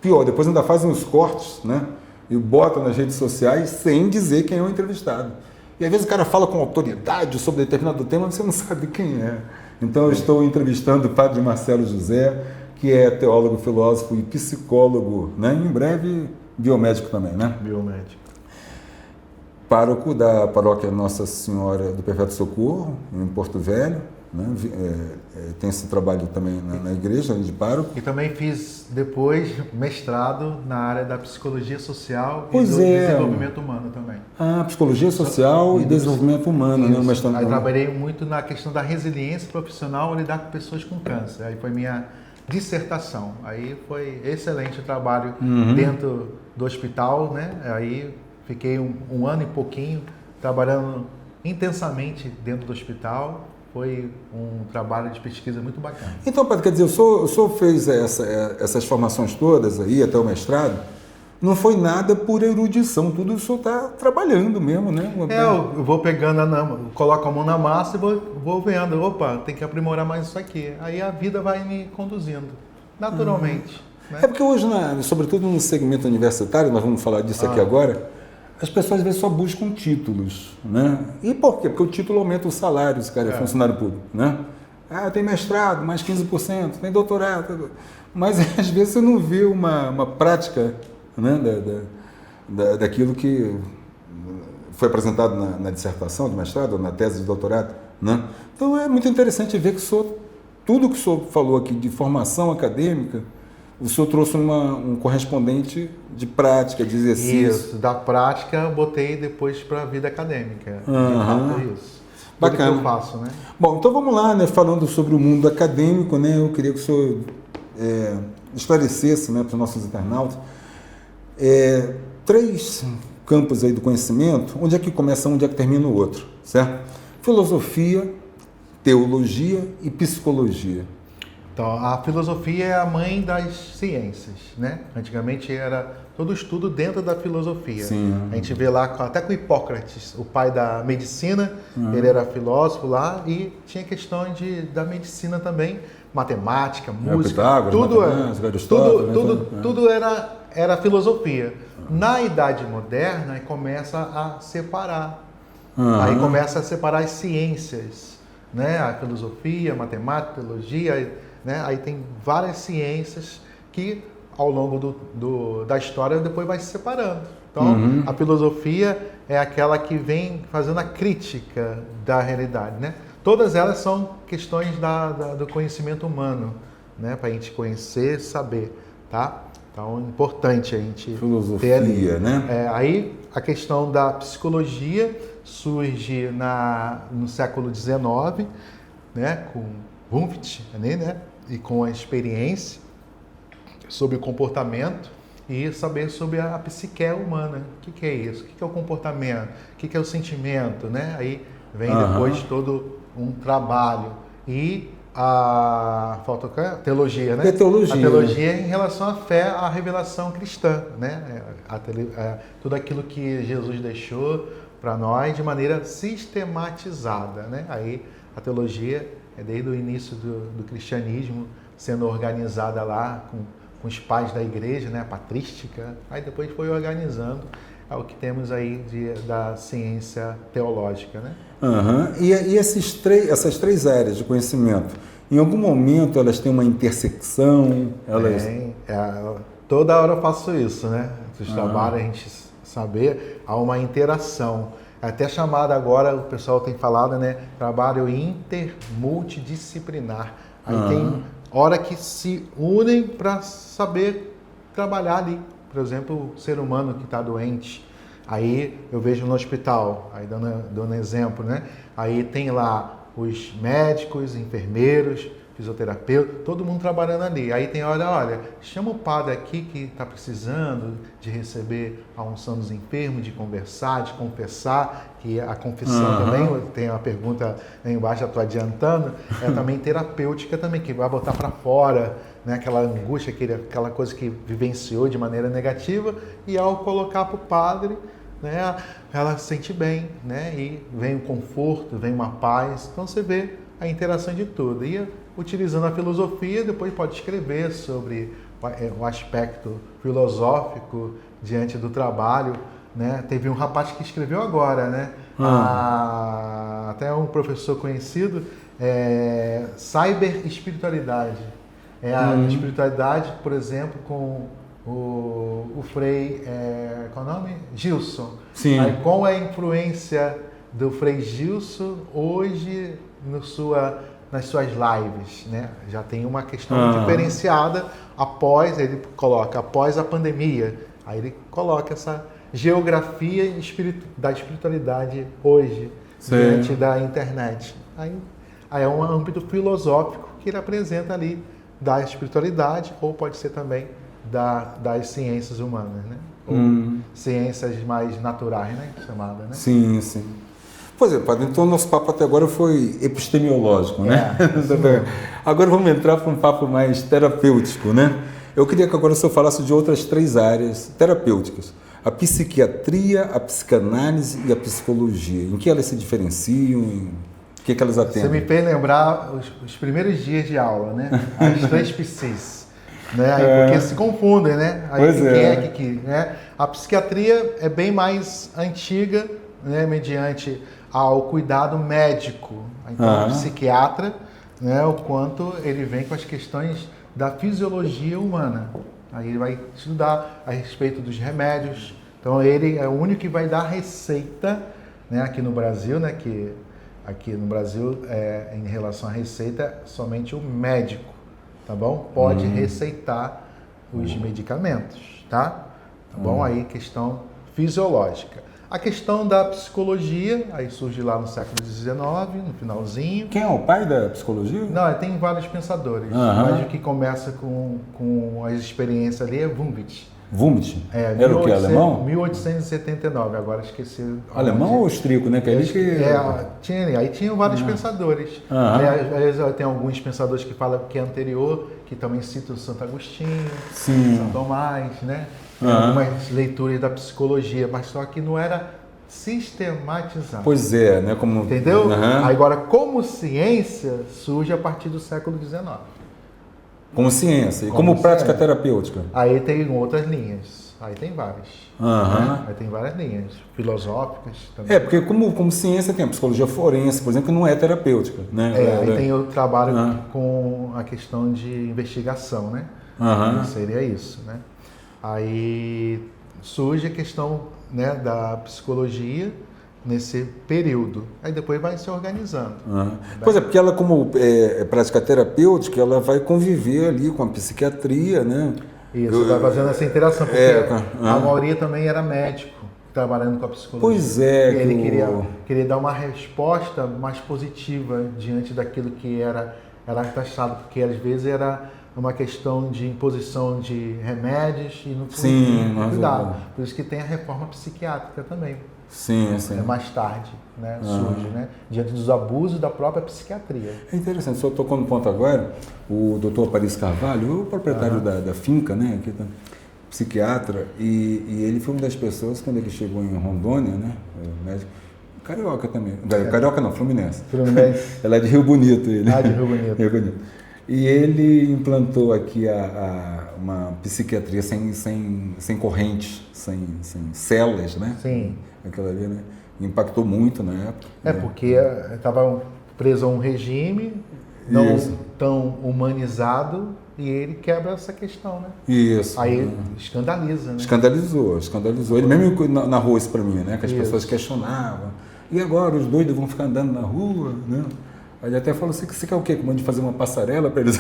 Pior, depois ainda faz uns cortes, né? E bota nas redes sociais sem dizer quem é o entrevistado. E às vezes o cara fala com autoridade sobre determinado tema, mas você não sabe quem é. Então eu estou entrevistando o padre Marcelo José, que é teólogo, filósofo e psicólogo, né? Em breve biomédico também, né? Biomédico. pároco da paróquia Nossa Senhora do Perpétuo Socorro, em Porto Velho, né? Tem esse trabalho também na igreja de pároco. E também fiz depois mestrado na área da psicologia social e do desenvolvimento humano também. Psicologia social e desenvolvimento humano, né? Mestrado. Aí trabalhei muito na questão da resiliência profissional, lidar com pessoas com câncer. Aí foi minha dissertação. Aí foi excelente o trabalho dentro do hospital, né? Aí fiquei um ano e pouquinho trabalhando intensamente dentro do hospital. Foi um trabalho de pesquisa muito bacana. Então, padre, quer dizer, o senhor fez essas formações todas aí, até o mestrado, não foi nada por erudição, tudo o senhor está trabalhando mesmo, né? Eu vou pegando, coloco a mão na massa e vou vendo, opa, tem que aprimorar mais isso aqui. Aí a vida vai me conduzindo, naturalmente. Né? É porque hoje, sobretudo no segmento universitário, nós vamos falar disso aqui agora, as pessoas às vezes só buscam títulos, né? E por quê? Porque o título aumenta o salário, se o cara é funcionário público, né? Tem mestrado, mais 15%, tem doutorado, mas às vezes você não vê uma prática, né, daquilo que foi apresentado na dissertação de mestrado, ou na tese de doutorado, né? Então é muito interessante ver que tudo que o senhor falou aqui de formação acadêmica, o senhor trouxe um correspondente de prática, de exercício. Isso, da prática eu botei depois para a vida acadêmica. Isso. Bacana. Tudo que eu faço, né? Bom, então vamos lá, né, falando sobre o mundo acadêmico, né, eu queria que o senhor esclarecesse, né, para os nossos internautas, 3 campos aí do conhecimento, onde é que começa um, onde é que termina o outro, certo? Filosofia, teologia e psicologia. Então, a filosofia é a mãe das ciências, né? Antigamente era todo estudo dentro da filosofia. Sim. A gente vê lá até com Hipócrates, o pai da medicina, ele era filósofo lá e tinha questões da medicina também, matemática, música, tudo era filosofia. Na Idade Moderna, aí começa a separar. Aí começa a separar as ciências, né? A filosofia, a matemática, a teologia, né? Aí tem várias ciências que ao longo da história depois vai se separando. Então, a filosofia é aquela que vem fazendo a crítica da realidade, né? Todas elas são questões do conhecimento humano, né? Para a gente conhecer, saber, tá? Então, é importante a gente filosofia, ter ali, né? Aí, a questão da psicologia surge no século XIX, né? Com Wundt, né? E com a experiência sobre o comportamento e saber sobre a psique humana. O que é isso? O que é o comportamento? O que é o sentimento, né? Aí vem depois todo um trabalho. E falta a teologia, né? A teologia em relação à fé, à revelação cristã, né? Tudo aquilo que Jesus deixou para nós de maneira sistematizada, né? Aí a teologia é desde o início do cristianismo sendo organizada lá com os pais da igreja, né? A patrística. Aí depois foi organizando o que temos aí da ciência teológica, né? E essas 3 áreas de conhecimento, em algum momento elas têm uma intersecção? Toda hora eu faço isso, né? Os trabalhos, a gente saber, há uma interação. Até chamada agora, o pessoal tem falado, né? Trabalho intermultidisciplinar. Aí tem hora que se unem para saber trabalhar ali. Por exemplo, o ser humano que está doente. Aí eu vejo no hospital, aí dando exemplo, né? Aí tem lá os médicos, enfermeiros, fisioterapeuta, todo mundo trabalhando ali. Aí tem hora, olha, chama o padre aqui que está precisando de receber a unção dos enfermos, de conversar, de confessar, que a confissão também, tem uma pergunta aí embaixo, eu estou adiantando, é também terapêutica também, que vai botar para fora, né, aquela angústia, aquela coisa que vivenciou de maneira negativa, e ao colocar para o padre, né, ela se sente bem, né, e vem um conforto, vem uma paz. Então você vê a interação de tudo. E utilizando a filosofia, depois pode escrever sobre o aspecto filosófico diante do trabalho, né? Teve um rapaz que escreveu agora, né? Até um professor conhecido, cyber espiritualidade. É a espiritualidade, por exemplo, com o Frei, qual é o nome? Gilson. Sim. Aí, qual é a influência do Frei Gilson hoje nas suas lives, né? Já tem uma questão diferenciada após a pandemia. Aí ele coloca essa geografia da espiritualidade hoje, diante da internet. Aí é um âmbito filosófico que ele apresenta ali da espiritualidade, ou pode ser também das ciências humanas, né? Ou ciências mais naturais, né? Chamada, né? Sim, sim. Pois é, padre, então o nosso papo até agora foi epistemológico, né? Agora vamos entrar para um papo mais terapêutico, né? Eu queria que agora o senhor falasse de outras 3 áreas terapêuticas. A psiquiatria, a psicanálise e a psicologia. Em que elas se diferenciam? Em que elas atendem? Você me fez lembrar os primeiros dias de aula, né? As 3 psis, né? Porque se confundem, né? Aí pois né? A psiquiatria é bem mais antiga, né? Mediante ao cuidado médico. Então, o psiquiatra, né? O quanto ele vem com as questões da fisiologia humana. Aí ele vai estudar a respeito dos remédios. Então, ele é o único que vai dar receita, né? Aqui no Brasil, né? Que aqui no Brasil, em relação à receita, somente o médico, tá bom? Pode receitar os medicamentos, tá? Tá bom? Aí, questão fisiológica. A questão da psicologia, aí surge lá no século XIX, no finalzinho. Quem é o pai da psicologia? Não, tem vários pensadores, mas o que começa com as experiências ali é Wundt. Wundt? Era o que, alemão? 1879, agora esqueci. Alemão ou austríaco, né? Que Aí tinham vários pensadores. Aí tem alguns pensadores que falam que é anterior, que também citam Santo Agostinho, São Tomás, né? Algumas leituras da psicologia, mas só que não era sistematizado. Pois é, né? Entendeu? Agora, como ciência, surge a partir do século XIX. Como ciência e como prática terapêutica. Aí tem outras linhas. Aí tem várias. Né? Aí tem várias linhas filosóficas também. Porque como ciência tem a psicologia forense, por exemplo, que não é terapêutica, né? Aí tem o trabalho com a questão de investigação, né? Seria isso, né? Aí surge a questão, né, da psicologia nesse período. Aí depois vai se organizando. Pois é, porque ela, como prática terapêutica, ela vai conviver ali com a psiquiatria, né? Isso, vai fazendo essa interação, porque a maioria também era médico, trabalhando com a psicologia. Pois é. E ele queria dar uma resposta mais positiva diante daquilo que era taxado, porque às vezes era uma questão de imposição de remédios e não foi cuidado. Por isso que tem a reforma psiquiátrica também. Sim. Mais tarde, né, surge, né, diante dos abusos da própria psiquiatria. É interessante, o senhor tocou no ponto agora, o doutor Paris Carvalho, o proprietário da finca, né, aqui, psiquiatra, e ele foi uma das pessoas, quando ele chegou em Rondônia, né, médico, carioca também, carioca não, Fluminense. Ela é de Rio Bonito. Ele. De Rio Bonito. Rio Bonito. E ele implantou aqui uma psiquiatria sem correntes, sem celas, né? Sim. Aquela ali, né? Impactou muito na época. Porque estava preso a um regime não tão humanizado e ele quebra essa questão, né? Isso. Aí escandaliza, né? Escandalizou. Ele mesmo narrou isso para mim, né? Que as pessoas questionavam. E agora os doidos vão ficar andando na rua, né? Aí ele até falou assim, você quer o quê? Que mande fazer uma passarela para eles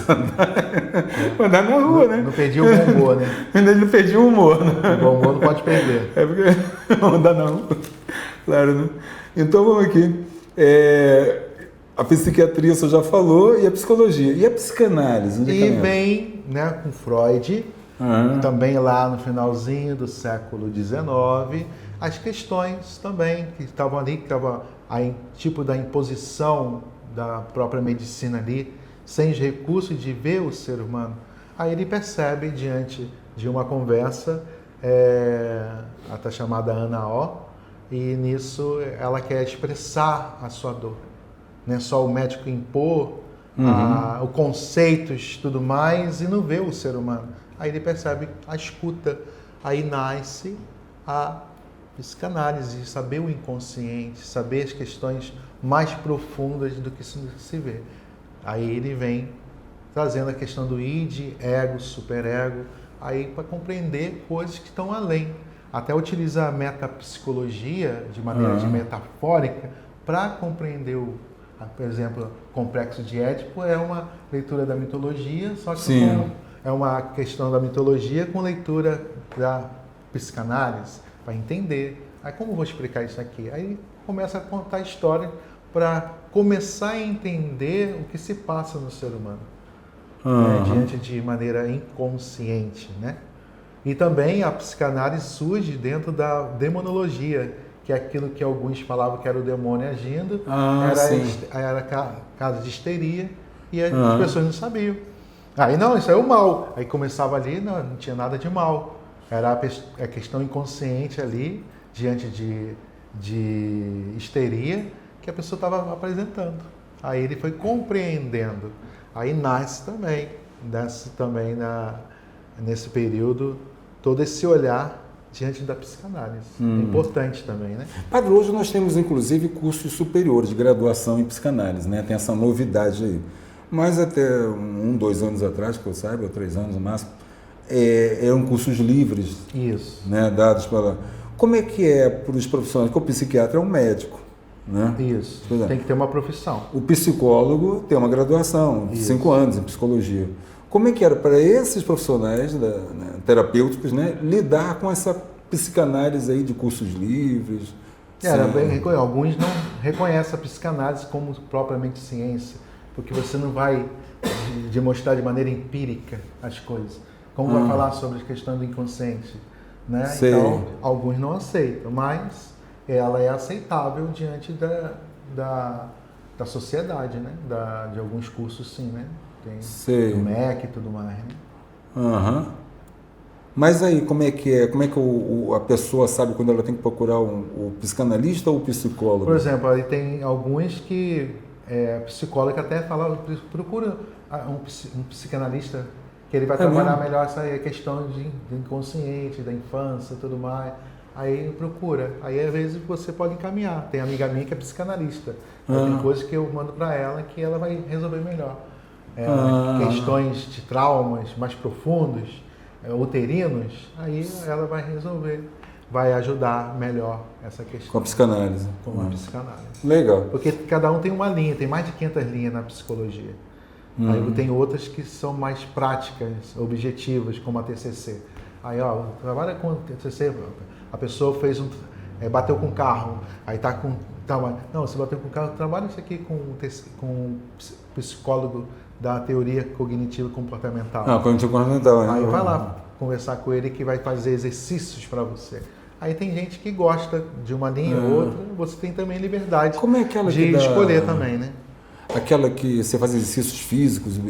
andar na rua, né? Não perdi o bom humor, né? Ele não perdeu o humor, né? O bom humor não pode perder. Porque andar na rua, claro, né? Então vamos aqui. A psiquiatria, você já falou, e a psicologia. E a psicanálise? E vem, né, com Freud, também lá no finalzinho do século XIX, as questões também que estavam ali, que estava tipo da imposição da própria medicina ali, sem os recursos de ver o ser humano. Aí ele percebe, diante de uma conversa, até chamada Ana O, e nisso ela quer expressar a sua dor. Não é só o médico impor os conceitos e tudo mais, e não vê o ser humano. Aí ele percebe a escuta. Aí nasce a psicanálise, saber o inconsciente, saber as questões mais profundas do que se vê. Aí ele vem trazendo a questão do id, ego, superego, aí para compreender coisas que estão além. Até utiliza a metapsicologia de maneira de metafórica para compreender por exemplo, o Complexo de Édipo é uma leitura da mitologia, só que é uma questão da mitologia com leitura da psicanálise, para entender. Aí como eu vou explicar isso aqui? Aí começa a contar a história para começar a entender o que se passa no ser humano, né, diante de maneira inconsciente, né? E também a psicanálise surge dentro da demonologia, que é aquilo que alguns falavam que era o demônio agindo, era caso de histeria, e as pessoas não sabiam. Aí não, isso é o mal. Aí começava ali, não tinha nada de mal. Era a questão inconsciente ali, diante de histeria, que a pessoa estava apresentando. Aí ele foi compreendendo. Aí nasce também nesse período, todo esse olhar diante da psicanálise. É importante também, né? Padre, hoje nós temos, inclusive, cursos superiores de graduação em psicanálise, né? Tem essa novidade aí. Mas até 2 anos atrás, que eu saiba, 3 anos no máximo, eram cursos livres. Isso. Né? Dados para... Como é que é para os profissionais? Porque o psiquiatra é um médico, né? Isso. Tem que ter uma profissão. O psicólogo tem uma graduação de 5 anos em psicologia. Como é que era para esses profissionais terapêuticos, né, lidar com essa psicanálise aí de cursos livres? Alguns não reconhecem a psicanálise como propriamente ciência, porque você não vai demonstrar de maneira empírica as coisas. Como vai falar sobre a questão do inconsciente, né? Então, alguns não aceitam, mas ela é aceitável diante da sociedade, né? De alguns cursos, sim, né? Tem o MEC e tudo mais, né? Mas aí, como é que a pessoa sabe quando ela tem que procurar o psicanalista ou o psicólogo? Por exemplo, aí tem alguns que psicólogo até fala, procura um psicanalista que ele vai trabalhar melhor essa questão do inconsciente, da infância e tudo mais. Aí procura. Aí às vezes você pode encaminhar. Tem amiga minha que é psicanalista. Tem coisas que eu mando para ela que ela vai resolver melhor. Questões de traumas mais profundos, uterinos, aí ela vai resolver, vai ajudar melhor essa questão. Com a psicanálise. Com a psicanálise. Legal. Porque cada um tem uma linha, tem mais de 500 linhas na psicologia. Aí tem outras que são mais práticas, objetivas, como a TCC. Aí, trabalha com TCC, a pessoa bateu com o carro, aí tá com... Não, você bateu com o carro, trabalha isso aqui com um psicólogo da teoria cognitiva comportamental. Cognitivo comportamental. Aí vai lá conversar com ele que vai fazer exercícios para você. Aí tem gente que gosta de uma linha ou outra, você tem também liberdade de escolher também, né? Aquela que você faz exercícios físicos,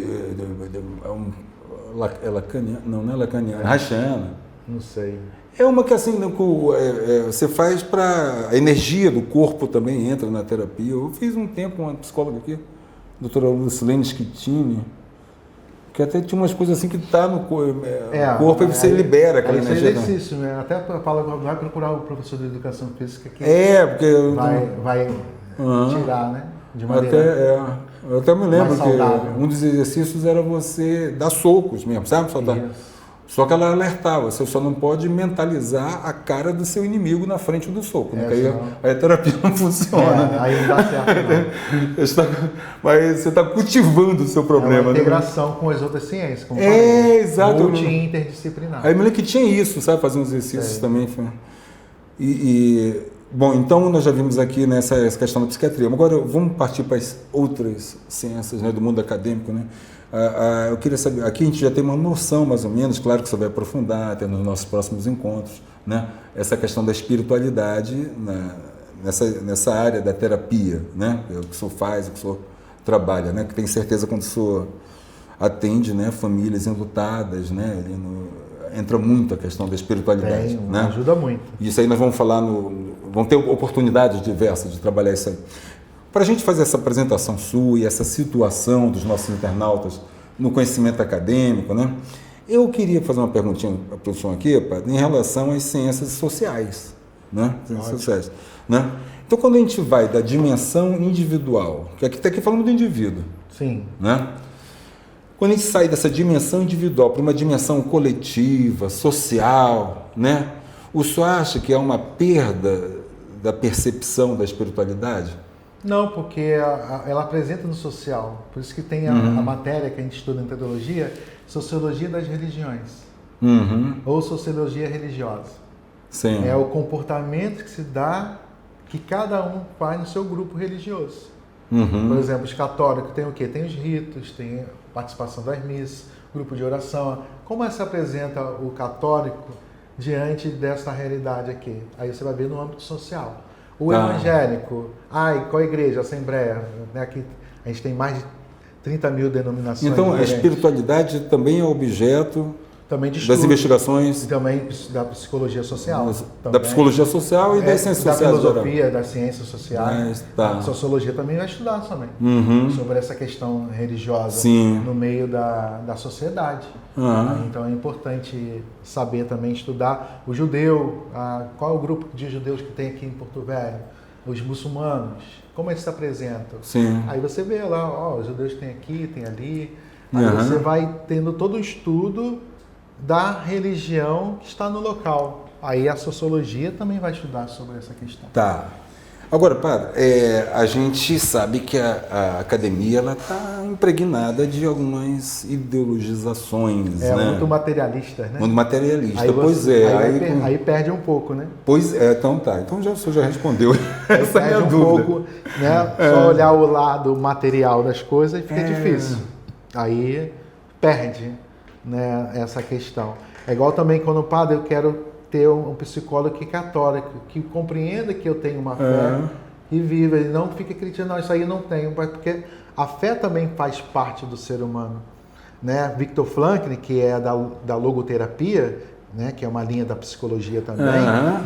é lacaniana? Não é lacaniana, é Rachana. Não sei. É uma que assim, você faz para... A energia do corpo também entra na terapia. Eu fiz um tempo com uma psicóloga aqui, doutora Lucilene Schittini, que até tinha umas coisas assim que está no corpo e você libera aquela energia. É exercício, né? Até fala, vai procurar o professor de educação física que porque vai tirar, né? De maneira eu até me lembro saudável. Que um dos exercícios era você dar socos mesmo, sabe? Só que ela alertava, você só não pode mentalizar a cara do seu inimigo na frente do soco, né? Aí a terapia não funciona. Aí não dá certo, não. Mas você está cultivando o seu problema. É uma integração com as outras ciências, como exato. Multi-interdisciplinar. Aí eu me lembro que tinha isso, sabe? Fazer uns exercícios também. Bom, então nós já vimos aqui nessa questão da psiquiatria. Agora vamos partir para as outras ciências, né, do mundo acadêmico, né? Eu queria saber, aqui a gente já tem uma noção mais ou menos, claro que você vai aprofundar até nos nossos próximos encontros, né? Essa questão da espiritualidade nessa área da terapia, né? O que o senhor faz, o que o senhor trabalha, né? Que tem certeza quando o senhor atende, né, famílias enlutadas, né? Entra muito a questão da espiritualidade, né? Ajuda muito. Isso aí nós vamos falar vão ter oportunidades diversas de trabalhar isso aí. Para a gente fazer essa apresentação sua e essa situação dos nossos internautas no conhecimento acadêmico, né? Eu queria fazer uma perguntinha para o senhor aqui, padre, em relação às ciências sociais, né? Ciências sociais, né? Então, quando a gente vai da dimensão individual, que aqui está aqui falando do indivíduo, sim, né? Quando a gente sai dessa dimensão individual para uma dimensão coletiva, social, né? O senhor acha que é uma perda da percepção da espiritualidade? Não, porque ela apresenta no social. Por isso que tem a matéria que a gente estuda em teologia, Sociologia das Religiões, ou Sociologia Religiosa. Sim. É o comportamento que se dá, que cada um faz no seu grupo religioso. Por exemplo, os católicos têm o quê? Tem os ritos, tem a participação das missas, grupo de oração. Como se apresenta o católico diante dessa realidade aqui? Aí você vai ver no âmbito social. O evangélico, qual a igreja? Assembleia, né? Aqui a gente tem mais de 30 mil denominações. Então, diferentes. a espiritualidade também é objeto também de estudo, das investigações. E também da psicologia social. Da psicologia social e das ciências da sociais. Da filosofia, das ciências sociais. Tá. A sociologia também vai estudar também. Sobre essa questão religiosa no meio da sociedade. Então é importante saber também estudar o judeu, qual é o grupo de judeus que tem aqui em Porto Velho, os muçulmanos, como eles se apresentam. Sim. Aí você vê lá, os judeus tem aqui, tem ali. Aí você vai tendo todo o estudo da religião que está no local. Aí a sociologia também vai estudar sobre essa questão. Tá. Agora, a gente sabe que a academia ela está impregnada de algumas ideologizações, né? Muito materialistas, né? Muito materialista, Aí perde um pouco, né? Pois é, então tá. Então o senhor já respondeu essa minha dúvida. Pouco, né? Só olhar o lado material das coisas fica difícil. Aí perde, né, essa questão. É igual também quando, padre, eu quero ter um psicólogo que é católico, que compreenda que eu tenho uma fé e viva, e não fique criticando, não, isso aí não tenho, porque a fé também faz parte do ser humano. Né? Viktor Frankl, que é da logoterapia, né, que é uma linha da psicologia também,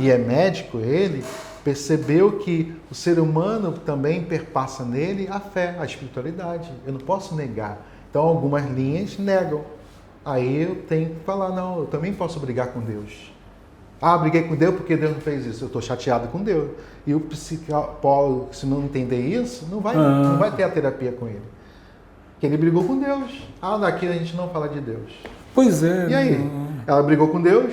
e é médico, ele percebeu que o ser humano também perpassa nele a fé, a espiritualidade. Eu não posso negar. Então, algumas linhas negam. Aí eu tenho que falar, não, eu também posso brigar com Deus. Briguei com Deus porque Deus não fez isso. Eu estou chateado com Deus. E o psicólogo, se não entender isso, não vai ter a terapia com ele. Porque ele brigou com Deus. Daqui a gente não fala de Deus. Pois é. E aí? Ela brigou com Deus?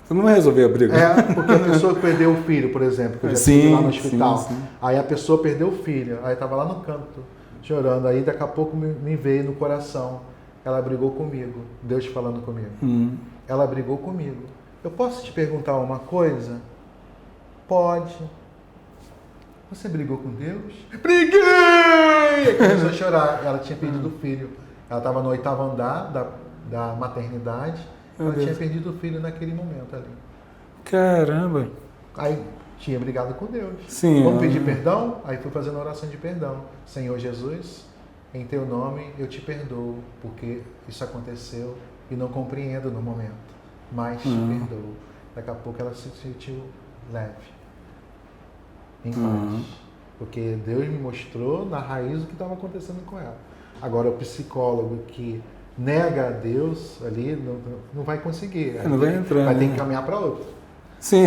Você não vai resolver a briga. Porque a pessoa perdeu o filho, por exemplo, que eu já estive lá no hospital. Sim. Aí a pessoa perdeu o filho. Aí estava lá no canto, chorando. Aí daqui a pouco me veio no coração. Ela brigou comigo. Deus falando comigo. Ela brigou comigo. Eu posso te perguntar uma coisa? Pode. Você brigou com Deus? Briguei! Começou a chorar. Ela tinha perdido o filho. Ela estava no 8º andar da maternidade. Ela tinha perdido o filho naquele momento ali. Caramba! Aí tinha brigado com Deus. Sim. Vamos pedir perdão? Aí fui fazendo oração de perdão. Senhor Jesus, em teu nome eu te perdoo, porque isso aconteceu e não compreendo no momento. Mas te perdoo. Daqui a pouco ela se sentiu leve, em paz. Porque Deus me mostrou na raiz o que estava acontecendo com ela. Agora, o psicólogo que nega a Deus ali não vai conseguir. Não vai entrar. Vai ter que caminhar para outro. Sim,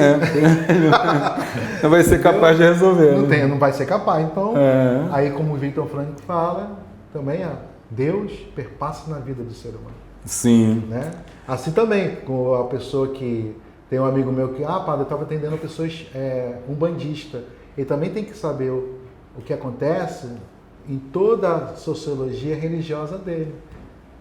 não vai ser capaz de resolver. Não vai ser capaz. Então, aí como o Viktor Frankl fala, também Deus perpassa na vida do ser humano. Sim. Né? Assim também, com a pessoa que... Tem um amigo meu que, padre, eu estava atendendo pessoas umbandistas. Ele também tem que saber o que acontece em toda a sociologia religiosa dele.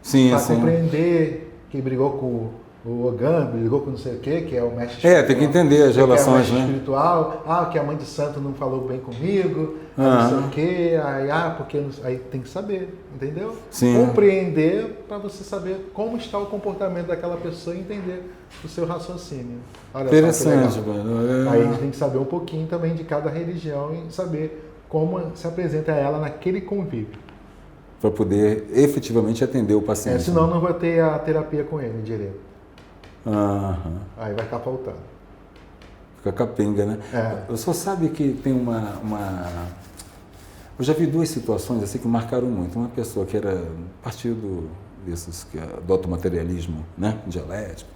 Sim, para compreender que brigou com o Ogã, brigou com não sei o quê, que é o mestre espiritual. Tem que entender as relações, né? Espiritual, que a mãe de santo não falou bem comigo, não sei o quê, aí tem que saber, entendeu? Sim. Compreender para você saber como está o comportamento daquela pessoa e entender o seu raciocínio. Olha, interessante, mano. Aí a gente tem que saber um pouquinho também de cada religião e saber como se apresenta ela naquele convívio. Para poder efetivamente atender o paciente. Senão não vai ter a terapia com ele direito. Aí vai estar faltando. Fica capenga, né? Eu só sabe que tem uma... Eu já vi 2 situações assim que marcaram muito. Uma pessoa que era partido desses que adota o materialismo, né? Dialético,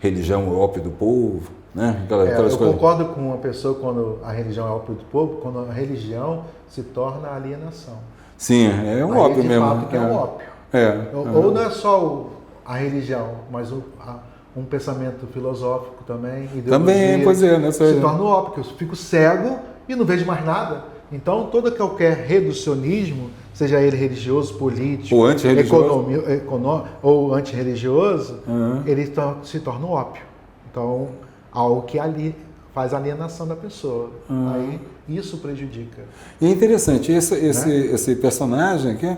religião é o ópio do povo, né? Eu concordo com uma pessoa quando a religião é o ópio do povo, quando a religião se torna alienação. Sim, é um Aí, ópio de mesmo. fato, que é um ópio. É. Ou não é só a religião, mas um pensamento filosófico também, ideologia, Também, pois é, né? se torna ópio, que eu fico cego e não vejo mais nada. Então, todo qualquer reducionismo, seja ele religioso, político, ou antirreligioso, ou antirreligioso, ele se torna um ópio. Então, algo que ali faz alienação da pessoa. Aí, isso prejudica. E é interessante, esse personagem aqui,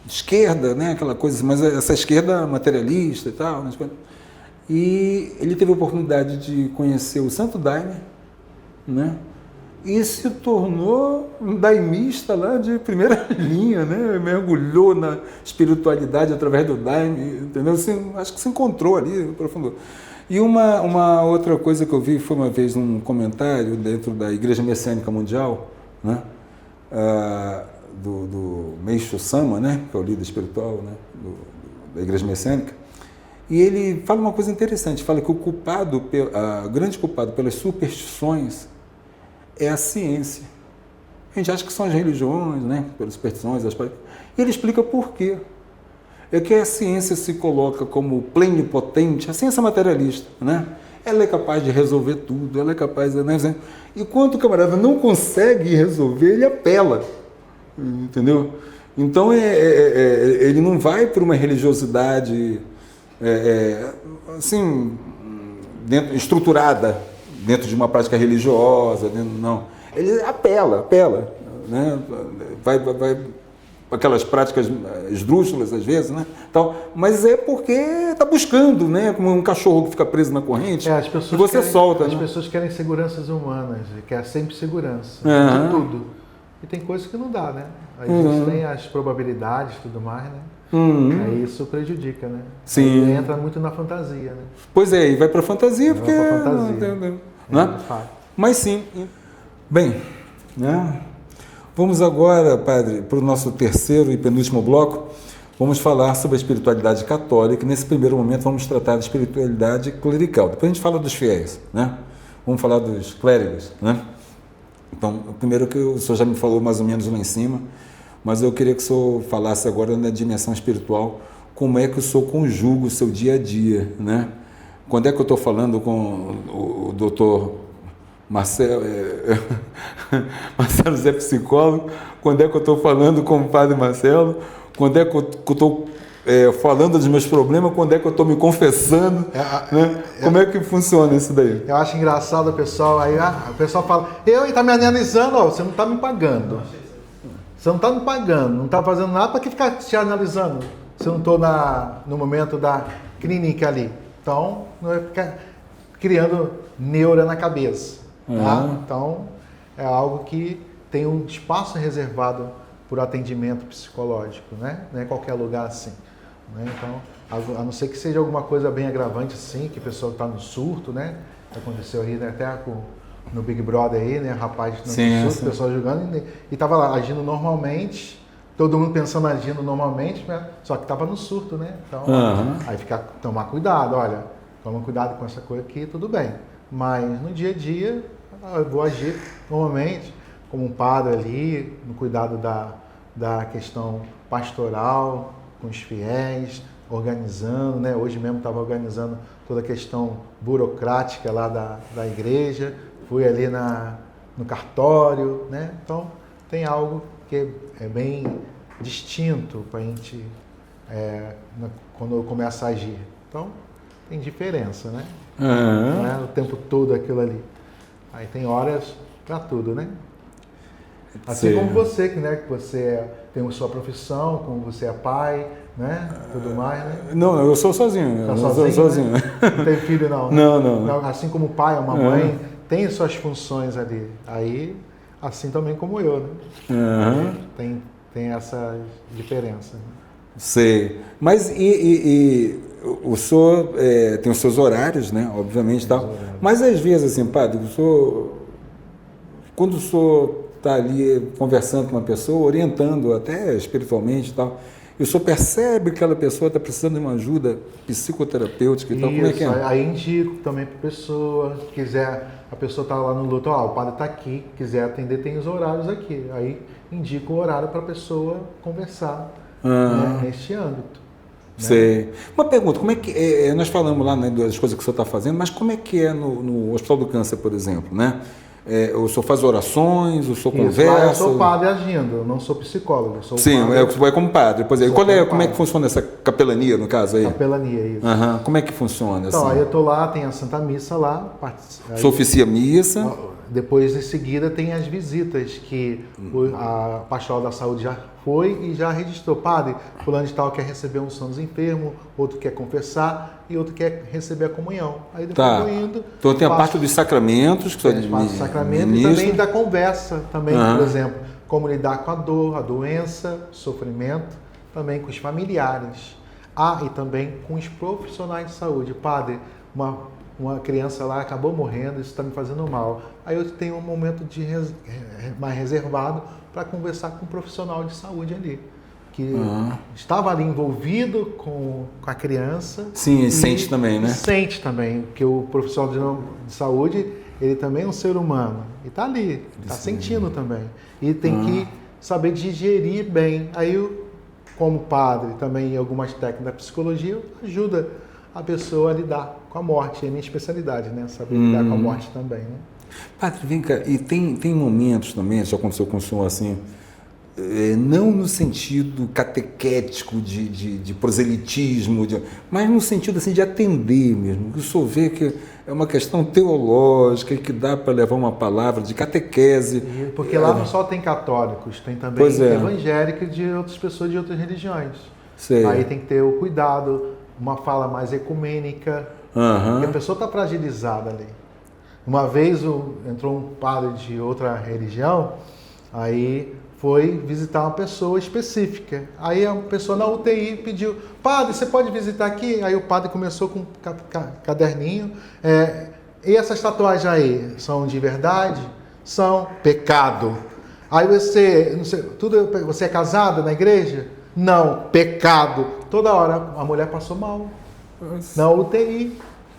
de esquerda, né? Aquela coisa, mas essa esquerda materialista e tal, né? E ele teve a oportunidade de conhecer o Santo Daime, né? E se tornou um daimista lá de primeira linha, né? Mergulhou na espiritualidade através do Daime, entendeu? Assim, acho que se encontrou ali, aprofundou. E uma outra coisa que eu vi foi uma vez num comentário dentro da Igreja Messiânica Mundial, né? Do Meishu Sama, né? Que é o líder espiritual, né? Da Igreja Messiânica. E ele fala uma coisa interessante, fala que o grande culpado pelas superstições é a ciência. A gente acha que são as religiões, né? Pelas superstições, e ele explica por quê. É que a ciência se coloca como plenipotente, a ciência materialista, né? Ela é capaz de resolver tudo, ela é capaz de... Né? E quando o camarada não consegue resolver, ele apela, entendeu? Então, ele não vai para uma religiosidade assim, estruturada, dentro de uma prática religiosa, não. Ele apela, né? Vai aquelas práticas esdrúxulas às vezes, né? Tal, mas é porque está buscando, né? Como um cachorro que fica preso na corrente, as pessoas e você solta. As né? pessoas querem seguranças humanas, querem sempre segurança de tudo. E tem coisas que não dá, né? Aí tem as probabilidades e tudo mais, né? Aí isso prejudica, né? Sim. Aí entra muito na fantasia, né? Pois é, e vai para a fantasia, porque... Vai pra fantasia. Né? Mas sim. Bem, né? Vamos agora, padre, para o nosso terceiro e penúltimo bloco. Vamos falar sobre a espiritualidade católica. Nesse primeiro momento vamos tratar da espiritualidade clerical. Depois a gente fala dos fiéis, né? Vamos falar dos clérigos, né? Então, o primeiro que o senhor já me falou mais ou menos lá em cima, mas eu queria que o senhor falasse agora na dimensão espiritual, como é que o senhor conjuga o seu dia a dia, né? Quando é que eu estou falando com o doutor Marcelo, Marcelo Zé Psicólogo, quando é que eu estou falando com o padre Marcelo, quando é que eu estou falando dos meus problemas, quando é que eu estou me confessando, né? Como é que funciona isso daí? Eu acho engraçado o pessoal, aí o pessoal fala, está me analisando, ó, você não está me pagando. Você não está me pagando, não está fazendo nada, para que ficar te analisando? Se eu não estou no momento da clínica ali. Então, não vai ficar criando neura na cabeça. Tá? Então, é algo que tem um espaço reservado por atendimento psicológico, né? Não é qualquer lugar assim. Né? Então, a não ser que seja alguma coisa bem agravante assim, que a pessoa está no surto, né? Aconteceu aí, né? Até no Big Brother aí, né? O rapaz no surto, o pessoal jogando, e estava lá agindo normalmente, todo mundo pensando agindo normalmente, né? Só que estava no surto, né? Então, aí tomar cuidado, olha, toma cuidado com essa coisa aqui, tudo bem. Mas no dia a dia, eu vou agir normalmente, como um padre ali, no cuidado da questão pastoral, com os fiéis, organizando, né? Hoje mesmo estava organizando toda a questão burocrática lá da igreja, fui ali no cartório, né? Então, tem algo que é bem distinto para a gente, quando eu começo a agir. Então, tem diferença, né? Não é o tempo todo aquilo ali. Aí tem horas para tudo, né? Assim como você, né? Que você tem a sua profissão, como você é pai, né? Tudo mais, né? Não, eu sou sozinho. Tá sozinho? Né? Não tem filho, não? Né? Não. Assim como o pai, uma mãe, tem suas funções ali. Aí, assim também como eu, né? Tem essa diferença. Sei. Mas o senhor tem os seus horários, né? Obviamente, tal. Mas às vezes, assim, padre, quando o senhor está ali conversando com uma pessoa, orientando até espiritualmente e tal, e o senhor percebe que aquela pessoa está precisando de uma ajuda psicoterapêutica e tal, como é que é? Aí indico também para a pessoa, quiser, a pessoa está lá no luto, o padre está aqui, quiser atender, tem os horários aqui. Aí indico o horário para a pessoa conversar neste âmbito. Sei. Uma pergunta, como é que nós falamos lá, né, das coisas que o senhor está fazendo, mas como é que é no Hospital do Câncer, por exemplo, né? O senhor faz orações, o senhor conversa? Lá eu sou padre agindo, eu não sou psicólogo. Eu sou Sim, padre. é como padre. Pois é. Como é que funciona essa capelania, no caso aí? Capelania, isso. Como é que funciona? Então, assim? aí eu estou lá, tem a Santa Missa lá. O senhor oficia missa? Depois, em seguida, tem as visitas, que a Pastoral da Saúde já foi e já registrou. Padre, fulano de tal quer receber um unção dos enfermos, outro quer confessar e outro quer receber a comunhão. Aí depois eu indo... Então tem a parte dos sacramentos, que você parte do sacramento e também da conversa, também, por exemplo, como lidar com a dor, a doença, sofrimento, também com os familiares. E também com os profissionais de saúde. Padre, uma criança lá acabou morrendo, isso está me fazendo mal. Aí eu tenho um momento mais reservado para conversar com um profissional de saúde ali, que estava ali envolvido com a criança. Sim, e sente também, né? Sente também, porque o profissional de saúde, ele também é um ser humano, e está ali, está sentindo também. E tem que saber digerir bem. Aí eu, como padre, também em algumas técnicas da psicologia, ajuda a pessoa a lidar com a morte. É a minha especialidade, né? Saber lidar com a morte também, né? Padre, vem cá, e tem momentos também, já aconteceu com o senhor assim, não no sentido catequético de proselitismo, mas no sentido assim de atender mesmo, que o senhor vê que é uma questão teológica que dá para levar uma palavra de catequese. Porque lá não só tem católicos, tem também evangélicos de outras pessoas de outras religiões. Sei. Aí tem que ter o cuidado, uma fala mais ecumênica, porque a pessoa está fragilizada ali. Uma vez entrou um padre de outra religião, aí foi visitar uma pessoa específica. Aí a pessoa na UTI pediu, padre, você pode visitar aqui? Aí o padre começou com um caderninho, e essas tatuagens aí, são de verdade? São pecado. Aí você é casada na igreja? Não, pecado. Toda hora a mulher passou mal na UTI.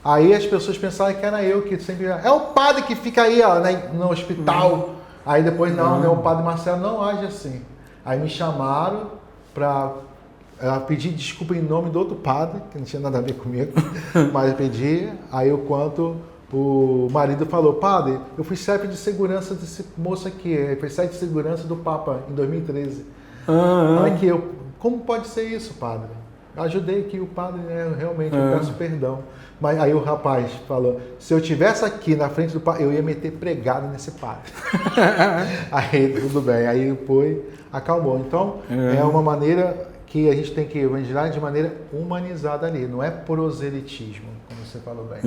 Aí as pessoas pensaram que era eu que sempre... É o padre que fica aí ó, no hospital. Aí depois, não é o padre Marcelo, não age assim. Aí me chamaram para pedir desculpa em nome do outro padre, que não tinha nada a ver comigo, mas eu pedi. Aí o marido falou, padre, eu fui chefe de segurança desse moço aqui. Ele foi chefe de segurança do Papa em 2013. Aí como pode ser isso, padre? Eu ajudei aqui o padre, realmente, eu peço perdão. Mas aí o rapaz falou, se eu estivesse aqui na frente do padre, eu ia meter pregado nesse padre. Aí tudo bem, aí acalmou. Então, é uma maneira que a gente tem que evangelizar de maneira humanizada ali, não é proselitismo, como você falou bem,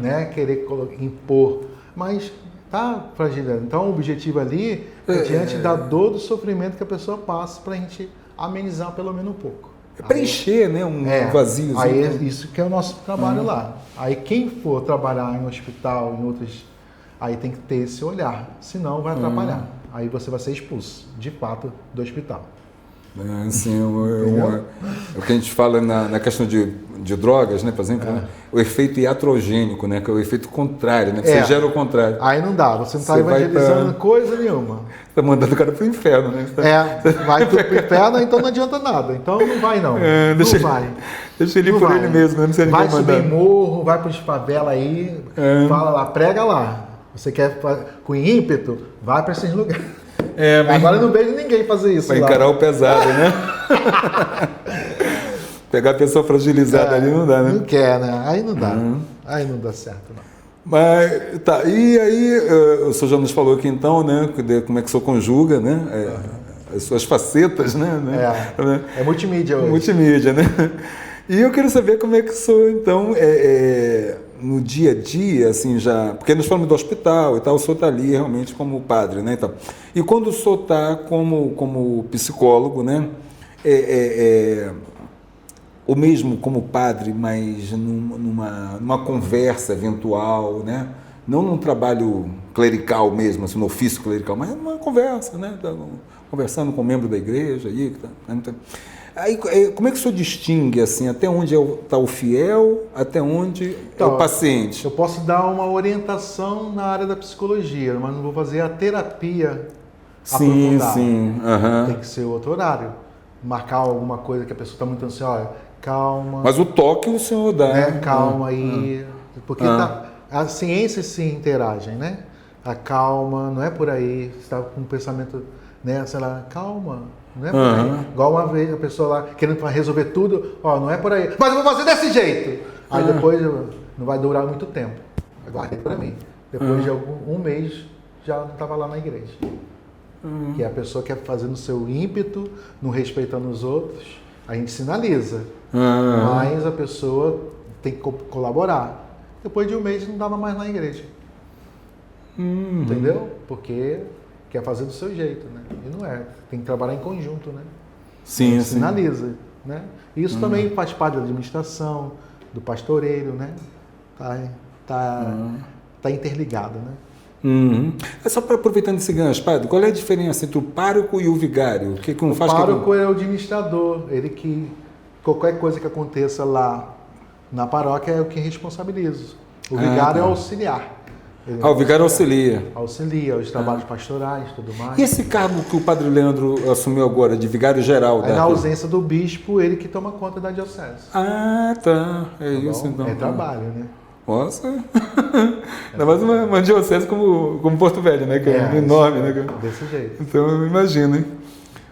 né? Querer impor, mas tá fragilizando. Então, o objetivo ali é diante da dor, do sofrimento que a pessoa passa, para a gente amenizar pelo menos um pouco. Preencher, né, um vazio. Aí é isso que é o nosso trabalho lá. Aí quem for trabalhar em um hospital, em outros, aí tem que ter esse olhar, senão vai atrapalhar. Aí você vai ser expulso, de fato, do hospital. Assim, o que a gente fala na questão de drogas, né, por exemplo, né, o efeito iatrogênico, né, que é o efeito contrário, né, que você gera o contrário. Aí não dá, você não está evangelizando coisa nenhuma. Está mandando o cara para o inferno, né? Vai para o inferno, então não adianta nada. Então não vai não. Deixa ele por ele mesmo, não precisa vai subir em morro, vai para os favelas aí, fala lá, prega lá. Você quer com ímpeto, vai para esses lugares. Agora eu não vejo ninguém fazer isso. Vai encarar o pesado, né? Pegar a pessoa fragilizada ali não dá, né? Não quer, né? Aí não dá. Aí não dá certo, não. Mas, tá, e aí, o senhor já nos falou aqui então, né? Como é que o senhor conjuga, né? As suas facetas, né? É multimídia hoje. Multimídia, né? E eu quero saber como é que o senhor, então, no dia a dia, assim, já... Porque nós falamos do hospital e tal, o senhor está ali realmente como padre, né? Então, e quando o senhor está como psicólogo, né? Ou mesmo como padre, mas numa conversa eventual, né? Não num trabalho clerical mesmo, assim, no ofício clerical, mas numa conversa, né? Conversando com um membro da igreja. Aí, como é que o senhor distingue, assim, até onde está o fiel, até onde é o paciente? Eu posso dar uma orientação na área da psicologia, mas não vou fazer a terapia aprofundada. Sim. Tem que ser outro horário. Marcar alguma coisa que a pessoa está muito ansiosa. Calma. Mas o toque o senhor dá. Né? Calma aí. Porque as ciências se interagem, né? A calma, não é por aí. Você está com um pensamento, né? Sei lá, calma. Não é por aí. Igual uma vez a pessoa lá querendo resolver tudo, não é por aí. Mas eu vou fazer desse jeito. Aí depois não vai durar muito tempo. Guardei para mim. Depois de um mês já não estava lá na igreja. Que a pessoa quer fazer no seu ímpeto, não respeitando os outros, a gente sinaliza. Mas a pessoa tem que colaborar. Depois de um mês não estava mais na igreja. Entendeu? Porque quer fazer do seu jeito, né? E não é. Tem que trabalhar em conjunto, né? Sim. Sinaliza, né? Isso também faz parte da administração, do pastoreio, né? Tá interligado, né? É só para aproveitando esse gancho, padre, qual é a diferença entre o pároco e o vigário? O que um faz? O pároco é o administrador, ele que qualquer coisa que aconteça lá na paróquia é o que responsabiliza. O vigário é auxiliar. O vigário auxilia. Auxilia os trabalhos pastorais, tudo mais. E esse cargo que o padre Leandro assumiu agora, de vigário geral? Na ausência do bispo, ele que toma conta da diocese. Tá. Isso então. É trabalho, né? Nossa. Ainda mais uma diocese como Porto Velho, né? Que é enorme, né? Desse jeito. Então eu imagino, hein?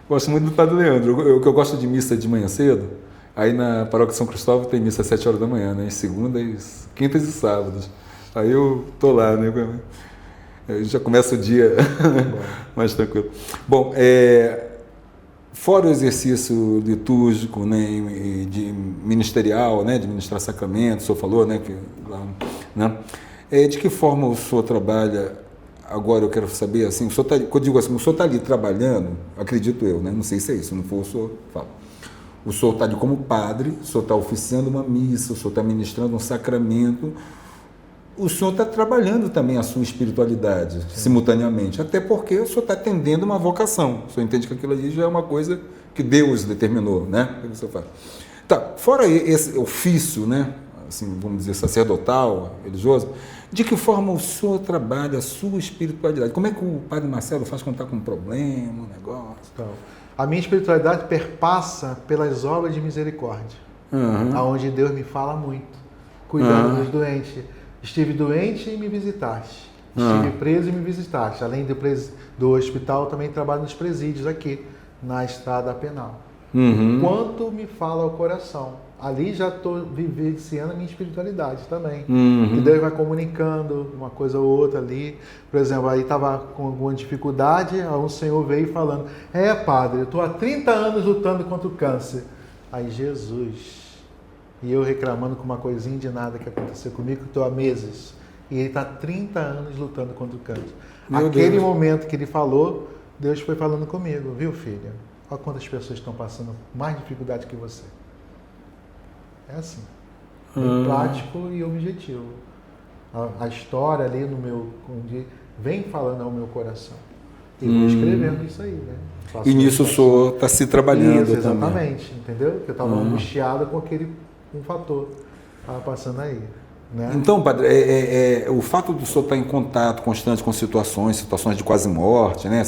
Gosto muito do padre Leandro. Eu gosto de missa de manhã cedo. Aí na paróquia São Cristóvão tem missa às 7 horas da manhã, né? Segundas, quintas e sábados. Aí eu tô lá, né? Eu já começa o dia mais tranquilo. Bom, fora o exercício litúrgico, né, de ministerial, né, de ministrar sacramentos, o senhor falou, né, de que forma o senhor trabalha? Agora eu quero saber, assim, quando eu digo assim, o senhor está ali trabalhando, acredito eu, né, não sei se é isso, se não for o senhor fala. O senhor está ali como padre, o senhor está oficiando uma missa, o senhor está ministrando um sacramento. O senhor está trabalhando também a sua espiritualidade simultaneamente, até porque o senhor está atendendo uma vocação. O senhor entende que aquilo ali já é uma coisa que Deus determinou, né? O que o senhor faz? Tá, fora esse ofício, né? Assim, vamos dizer, sacerdotal, religioso, de que forma o senhor trabalha a sua espiritualidade? Como é que o padre Marcelo faz quando está com um problema, um negócio? Então, a minha espiritualidade perpassa pelas obras de misericórdia, aonde Deus me fala muito, cuidando dos doentes. Estive doente e me visitaste. Estive preso e me visitaste. Além do hospital, também trabalho nos presídios aqui, na estrada penal. Quanto me fala o coração. Ali já estou vivenciando a minha espiritualidade também. Que Deus vai comunicando uma coisa ou outra ali. Por exemplo, aí estava com alguma dificuldade, aí um senhor veio falando, padre, eu estou há 30 anos lutando contra o câncer. Aí Jesus... E eu reclamando com uma coisinha de nada que aconteceu comigo, que estou há meses. E ele está há 30 anos lutando contra o câncer. Aquele momento que ele falou, Deus foi falando comigo, viu, filha? Olha quantas pessoas estão passando mais dificuldade que você. É assim. Bem prático e objetivo. A história ali no meu... vem falando ao meu coração. E vou escrevendo isso aí, né? E nisso o senhor está se trabalhando isso, também. Exatamente, entendeu? Porque eu estava angustiado com aquele fator que estava passando aí. Né? Então, padre, o fato do senhor estar em contato constante com situações de quase morte, né?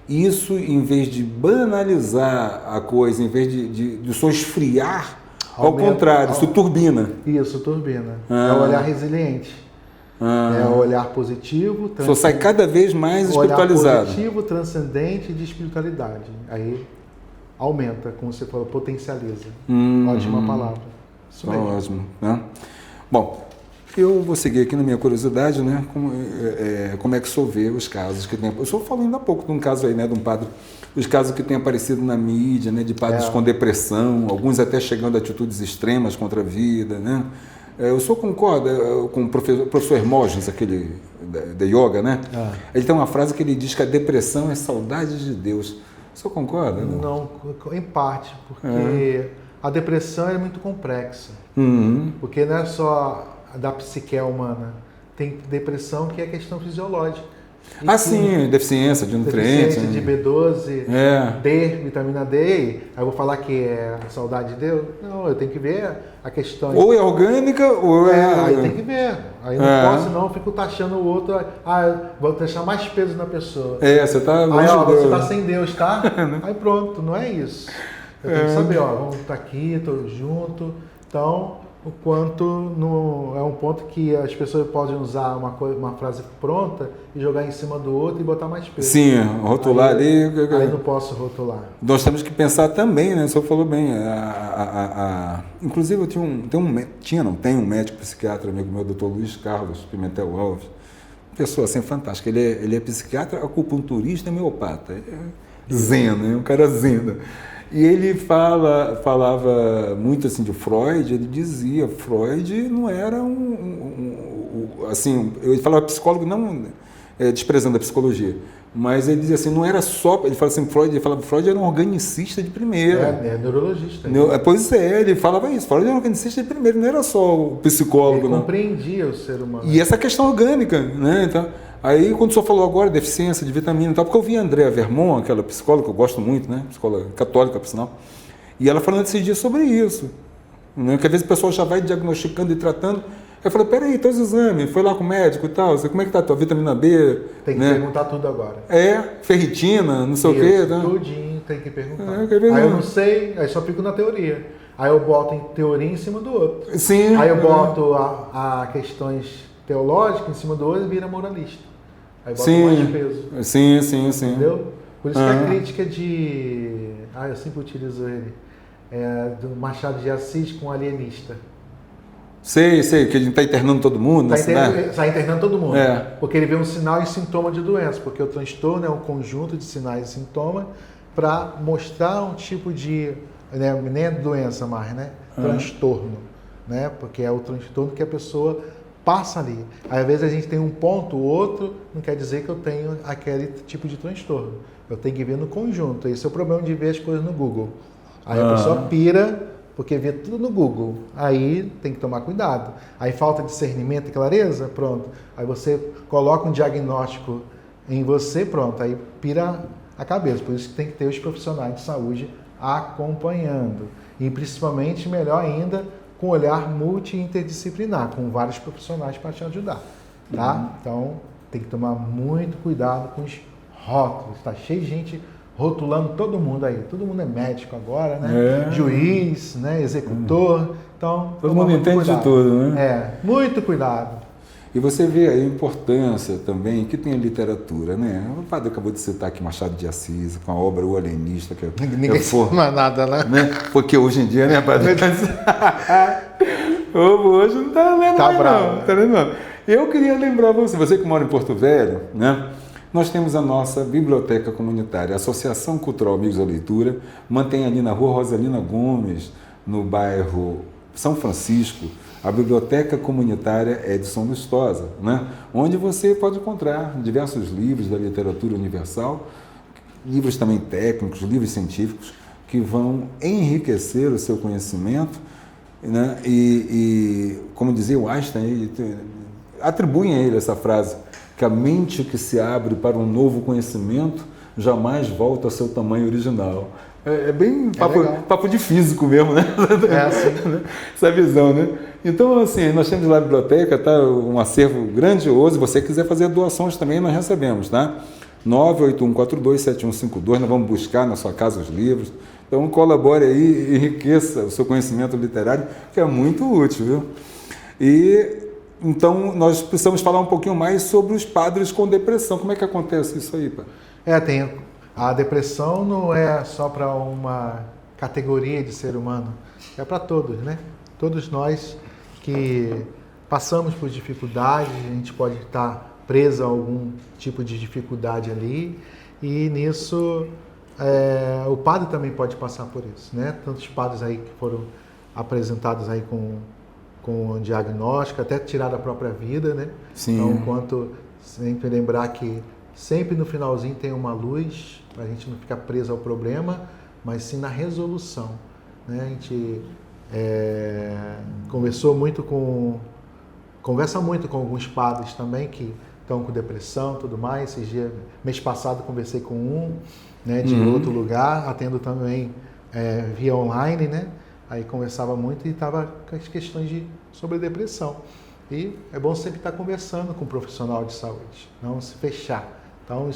Isso, em vez de banalizar a coisa, em vez de o senhor esfriar, ao contrário, isso turbina. Isso, turbina. É o olhar resiliente. É o olhar positivo. O senhor sai cada vez mais espiritualizado. Olhar positivo, transcendente de espiritualidade. Aí aumenta, como você falou, potencializa. Ótima palavra. Isso mesmo. Ótimo. Né? Bom, eu vou seguir aqui na minha curiosidade, né? Como é que o senhor vê os casos que tem... Eu estou falando há pouco de um caso aí, né? De um padre... Os casos que têm aparecido na mídia, né? De padres com depressão, alguns até chegando a atitudes extremas contra a vida, né? O senhor concorda com o professor Hermógenes, aquele da yoga, né? Ele tem uma frase que ele diz que a depressão é saudade de Deus. O senhor concorda? Não, em parte, porque a depressão é muito complexa. Porque não é só da psique humana. Tem depressão que é questão fisiológica. Sim, deficiência de nutrientes. Deficiência de B12, É. D, vitamina D. Aí eu vou falar que é saudade de Deus? Não, eu tenho que ver a questão. Ou é orgânica, ou Aí tem que ver. Aí não posso, não, eu fico taxando o outro. Vou deixar mais peso na pessoa. Você tá longe Aí, de Deus. você tá sem Deus, tá? Aí pronto, não é isso. Eu tenho que saber, vamos estar aqui, todos juntos. Então, o quanto é um ponto que as pessoas podem usar uma frase pronta e jogar em cima do outro e botar mais peso. Sim, rotular ali. Aí não posso rotular. Nós temos que pensar também, né? O senhor falou bem. Inclusive, eu tem um médico psiquiatra, amigo meu, Dr. Luiz Carlos Pimentel Alves. Pessoa assim fantástica. Ele é psiquiatra, acupunturista e homeopata. Zen, né? Um cara zen. E ele falava muito assim de Freud. Ele dizia Freud não era assim, ele falava psicólogo não desprezando a psicologia, mas ele dizia assim, não era só, ele falava assim, Freud era um organicista de primeira. É neurologista. Pois é, ele falava isso, Freud era um organicista de primeira, não era só o psicólogo. Ele compreendia o ser humano. E essa questão orgânica, né? Então, aí, quando o senhor falou agora, deficiência de vitamina e tal, porque eu vi a Andrea Vermont, aquela psicóloga que eu gosto muito, né? Psicóloga católica, por sinal, e ela falando esses dias sobre isso, né? Que às vezes o pessoal já vai diagnosticando e tratando. Eu falei, peraí, teus exames, foi lá com o médico e tal, como é que tá a tua vitamina B? Tem que perguntar tudo agora. Ferritina, não sei o quê. Tá? Tudinho, tem que perguntar. Aí eu não sei, aí só fico na teoria. Aí eu boto em teoria em cima do outro. Sim. Aí eu boto a questões teológicas em cima do outro e vira moralista. Aí bota mais peso. Sim. Entendeu? Por isso que a crítica de... eu sempre utilizo ele. Do Machado de Assis com alienista. Sei, que ele está internando todo mundo. Está internando todo mundo. Porque ele vê um sinal e sintoma de doença. Porque o transtorno é um conjunto de sinais e sintomas para mostrar um tipo de... nem é doença mais, né? Transtorno. Né? Porque é o transtorno que a pessoa passa ali. Aí, às vezes a gente tem um ponto, o outro, não quer dizer que eu tenho aquele tipo de transtorno. Eu tenho que ver no conjunto. Esse é o problema de ver as coisas no Google. Aí a pessoa pira, porque vê tudo no Google. Aí tem que tomar cuidado. Aí falta discernimento e clareza, pronto. Aí você coloca um diagnóstico em você, pronto. Aí pira a cabeça. Por isso que tem que ter os profissionais de saúde acompanhando. E principalmente, melhor ainda, com olhar multi-interdisciplinar, com vários profissionais para te ajudar, tá? Então, tem que tomar muito cuidado com os rótulos. Está cheio de gente rotulando todo mundo aí. Todo mundo é médico agora, né? Juiz, né? Executor. Então, todo mundo entende de tudo, né? Muito cuidado. E você vê a importância também que tem a literatura, né? O padre acabou de citar aqui Machado de Assis, com a obra O Alienista. Que ninguém fala nada, né? Porque hoje em dia, né, padre? Hoje não está lendo mais, bravo. Não. Tá lendo, não. Eu queria lembrar você que mora em Porto Velho, né? Nós temos a nossa biblioteca comunitária, a Associação Cultural Amigos da Leitura, mantém ali na rua Rosalina Gomes, no bairro São Francisco, a Biblioteca Comunitária Edson Lustosa, né? Onde você pode encontrar diversos livros da literatura universal, livros também técnicos, livros científicos, que vão enriquecer o seu conhecimento, né? E como dizia o Einstein, atribuem a ele essa frase, que a mente que se abre para um novo conhecimento jamais volta ao seu tamanho original. É bem papo de físico mesmo, né? Assim. Essa visão, né? Então, assim, nós temos lá a biblioteca, tá? Um acervo grandioso. Se você quiser fazer doações também, nós recebemos, tá? 981427152, nós vamos buscar na sua casa os livros. Então, colabore aí e enriqueça o seu conhecimento literário, que é muito útil, viu? Então, nós precisamos falar um pouquinho mais sobre os padres com depressão. Como é que acontece isso aí, pai? A depressão não é só para uma categoria de ser humano, é para todos, né? Todos nós que passamos por dificuldades, a gente pode estar preso a algum tipo de dificuldade ali, e nisso o padre também pode passar por isso, né? Tantos padres aí que foram apresentados aí com diagnóstico, até tirar da própria vida, né? Sim. Então, quanto sempre lembrar que sempre no finalzinho tem uma luz, para a gente não ficar preso ao problema, mas sim na resolução, né? A gente conversa muito com alguns padres também que estão com depressão, tudo mais. Esses dias, mês passado conversei com um, né, de outro lugar, atendo também via online, né? Aí conversava muito e estava com as questões sobre depressão. E é bom sempre estar conversando com um profissional de saúde, não se fechar. Então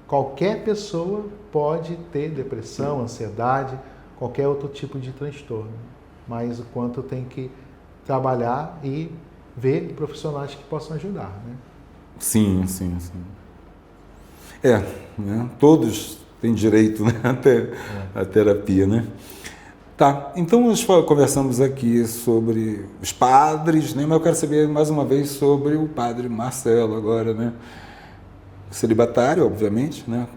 qualquer pessoa pode ter depressão, ansiedade, qualquer outro tipo de transtorno. Mas o quanto tem que trabalhar e ver profissionais que possam ajudar, né? Sim. Né? Todos têm direito, né? à terapia, né? Tá, então nós conversamos aqui sobre os padres, né? Mas eu quero saber mais uma vez sobre o padre Marcelo agora, né? Celibatário, obviamente, né?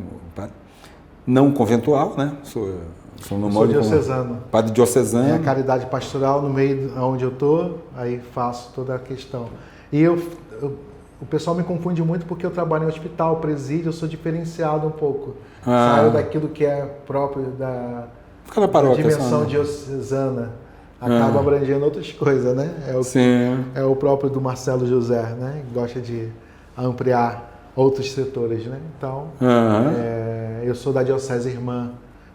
Não conventual, né? Sou diocesano. Padre diocesano. É a caridade pastoral no meio onde eu estou, aí faço toda a questão. E o pessoal me confunde muito porque eu trabalho em hospital, presídio, eu sou diferenciado um pouco. Saio daquilo que é próprio da dimensão diocesana. Acaba abrangendo outras coisas, né? É o próprio do Marcelo José, né? Gosta de ampliar outros setores, né? Então, eu sou da Diocese Irmã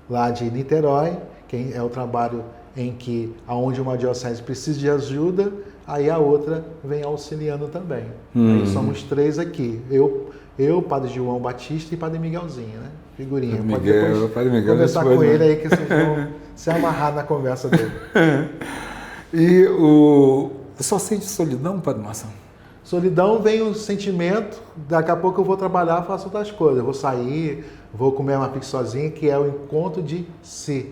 lá de Niterói, que é o trabalho em que aonde uma diocese precisa de ajuda, aí a outra vem auxiliando também. Aí somos 3 aqui. Eu, Padre João Batista e Padre Miguelzinho, né? Figurinha. Padre Miguel, conversar com ele aí que vocês vão se amarrar na conversa dele. E só sente solidão, Padre Marcelo? Solidão vem o sentimento, daqui a pouco eu vou trabalhar, faço outras coisas. Eu vou sair, vou comer uma pizza sozinho, que é o encontro de si.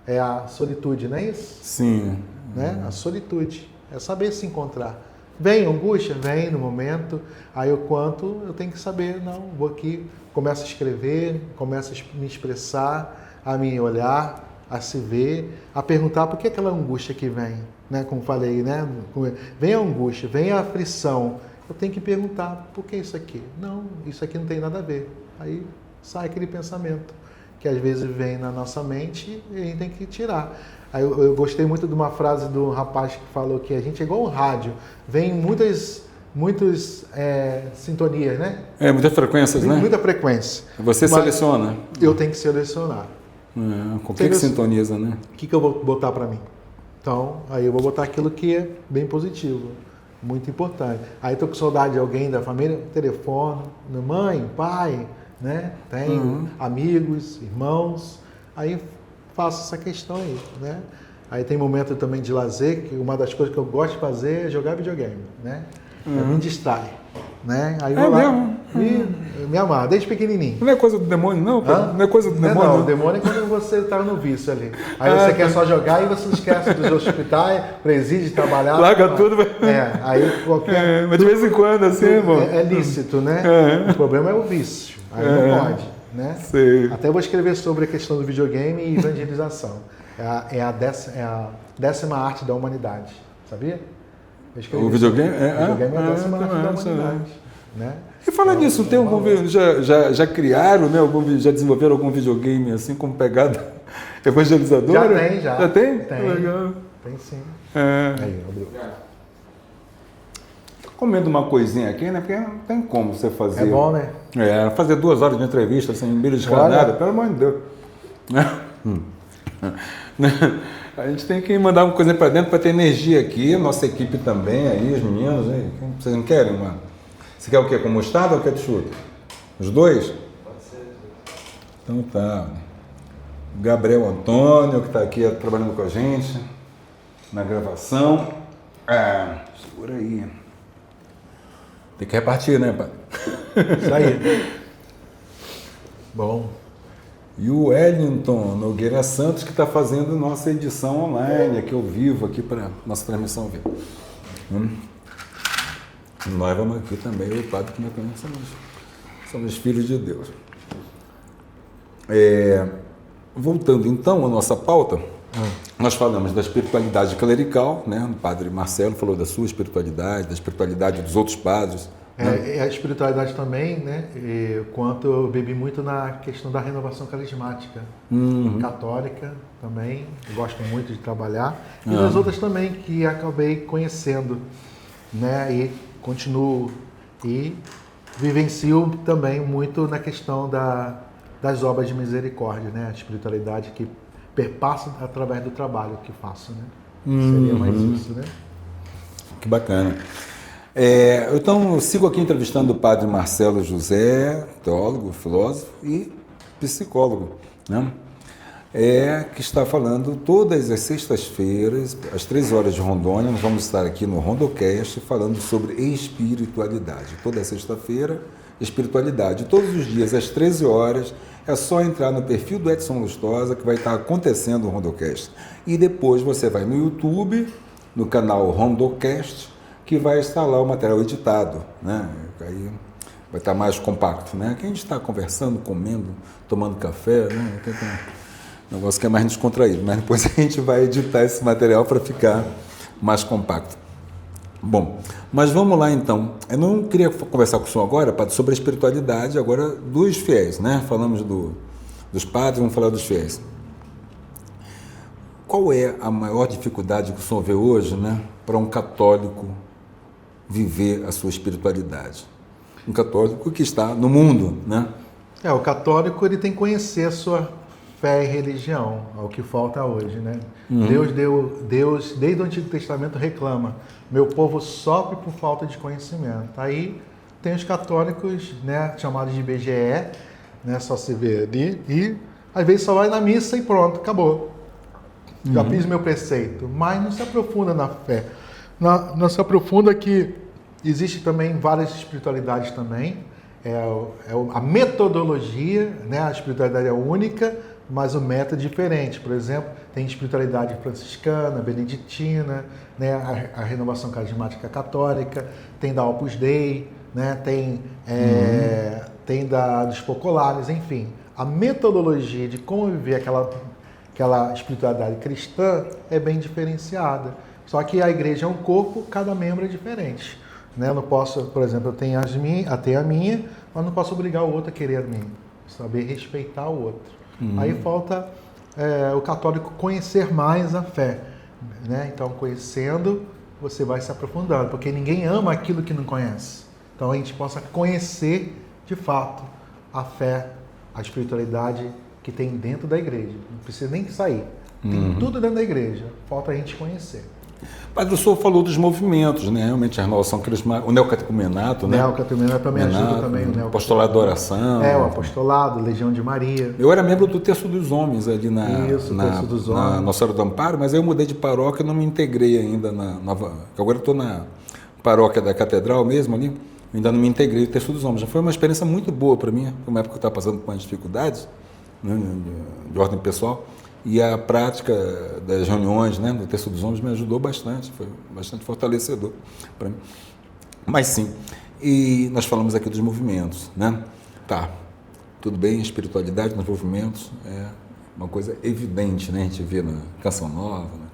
É a solitude, não é isso? Sim. Né? A solitude. É saber se encontrar. Vem angústia? Vem no momento. Aí o quanto eu tenho que saber, não, vou aqui, começo a escrever, começo a me expressar, a me olhar, a se ver, a perguntar por que aquela angústia que vem, né? Como falei, né? Vem a angústia, vem a aflição. Eu tenho que perguntar, por que isso aqui? Não, isso aqui não tem nada a ver. Aí sai aquele pensamento que às vezes vem na nossa mente e a gente tem que tirar. Aí eu gostei muito de uma frase do rapaz que falou que a gente é igual um rádio, vem muitas sintonias, né? Muitas frequências, né? Muita frequência. Você seleciona? Eu tenho que selecionar. Com o que sintoniza, né? O que eu vou botar para mim? Então, aí eu vou botar aquilo que é bem positivo, muito importante. Aí estou com saudade de alguém da família, telefono, mãe, pai, né? Tenho amigos, irmãos, aí faço essa questão aí, né? Aí tem momento também de lazer, que uma das coisas que eu gosto de fazer é jogar videogame, né? Me distrai, né? Aí vou lá me amar, desde pequenininho. Não é coisa do demônio, não? Não é coisa do demônio? Não, o demônio é quando você está no vício ali. Aí você quer só jogar e você esquece dos hospitais, presídio, trabalhar. Larga tudo. Aí qualquer... mas de vez em quando, assim, irmão. É lícito, né? O problema é o vício. Aí não pode, né? Sei. Até vou escrever sobre a questão do videogame e evangelização. É a 10ª arte da humanidade, sabia? O videogame? O videogame é a 10ª arte da humanidade, né? E falar nisso, tem algum já criaram, né? Já desenvolveram algum videogame assim como pegada evangelizadora? Já tem? Tem. Legal. Tem sim. Aí, abriu. Comendo uma coisinha aqui, né? Porque não tem como você fazer. É bom, né? Fazer 2 horas de entrevista sem beliscar nada, pelo amor de Deus. A gente tem que mandar uma coisa para dentro para ter energia aqui, nossa equipe também, aí, os meninos, aí. Vocês não querem, mano? Você quer o quê? Com mostarda ou ketchup? Os 2? Pode ser. Então tá. O Gabriel Antônio, que está aqui trabalhando com a gente na gravação. Segura aí. Tem que repartir, né, pai? Isso aí. Bom. E o Wellington Nogueira Santos, que está fazendo nossa edição online, aqui ao vivo, aqui para nossa transmissão ao vivo. Nós vamos aqui também, o padre que nós somos filhos de Deus. Voltando então à nossa pauta, nós falamos da espiritualidade clerical, né? O padre Marcelo falou da sua espiritualidade, da espiritualidade dos outros padres. A espiritualidade também, né? Quanto eu bebi muito na questão da renovação carismática, católica também, gosto muito de trabalhar, e das outras também que acabei conhecendo, né? E continuo. E vivencio também muito na questão das obras de misericórdia, né? A espiritualidade que perpassa através do trabalho que faço, né? Seria mais isso, né? Que bacana. Então, eu sigo aqui entrevistando o padre Marcelo José, teólogo, filósofo e psicólogo, né? Que está falando todas as sextas-feiras, às 13 horas de Rondônia. Nós vamos estar aqui no Rondocast falando sobre espiritualidade. Toda sexta-feira, espiritualidade. Todos os dias, às 13 horas, é só entrar no perfil do Edson Lustosa que vai estar acontecendo o Rondocast. E depois você vai no YouTube, no canal Rondocast, que vai estar lá o material editado, né? Aí vai estar mais compacto, né? Aqui a gente está conversando, comendo, tomando café, né? Tem um negócio que é mais descontraído, mas depois a gente vai editar esse material para ficar mais compacto. Bom, mas vamos lá então. Eu não queria conversar com o senhor agora, padre, sobre a espiritualidade agora dos fiéis, né? Falamos dos padres, vamos falar dos fiéis. Qual é a maior dificuldade que o senhor vê hoje, né, para um católico viver a sua espiritualidade? Um católico que está no mundo, né? O católico ele tem que conhecer a sua fé e religião, é o que falta hoje, né? Deus, desde o Antigo Testamento, reclama: meu povo sofre por falta de conhecimento. Aí tem os católicos, né, chamados de BGE, né, só se vê ali, e às vezes só vai na missa e pronto, acabou. Já fiz meu preceito, mas não se aprofunda na fé. Não se aprofunda que existe também várias espiritualidades também. A metodologia, né? A espiritualidade é única, mas o método é diferente. Por exemplo, tem espiritualidade franciscana, beneditina, né? A renovação carismática católica, tem da Opus Dei, né? Tem dos focolares, enfim. A metodologia de como viver aquela espiritualidade cristã é bem diferenciada. Só que a igreja é um corpo, cada membro é diferente. Né? Eu não posso, por exemplo, eu tenho a minha, mas não posso obrigar o outro a querer a minha. Saber respeitar o outro. Aí falta o católico conhecer mais a fé. Né? Então, conhecendo, você vai se aprofundando, porque ninguém ama aquilo que não conhece. Então, a gente possa conhecer, de fato, a fé, a espiritualidade que tem dentro da igreja. Não precisa nem sair. Tem tudo dentro da igreja. Falta a gente conhecer. Padre, o senhor falou dos movimentos, né? Realmente a renovação carismática, o neocatecumenato, né? O neocatecumenato também ajuda também. O apostolado da oração. O apostolado, Legião de Maria. Eu era membro do Terço dos Homens ali Terço dos Homens. na Nossa Senhora do Amparo, mas aí eu mudei de paróquia e não me integrei ainda na nova. Agora eu estou na paróquia da Catedral mesmo ali, ainda não me integrei no Terço dos Homens. Já foi uma experiência muito boa para mim, uma época que eu estava passando por umas dificuldades, né, de ordem pessoal. E a prática das reuniões, né, do Terço dos Homens me ajudou bastante, foi bastante fortalecedor para mim. Mas sim, e nós falamos aqui dos movimentos, né? Tá, tudo bem, espiritualidade nos movimentos é uma coisa evidente, né? A gente vê na Canção Nova. Né?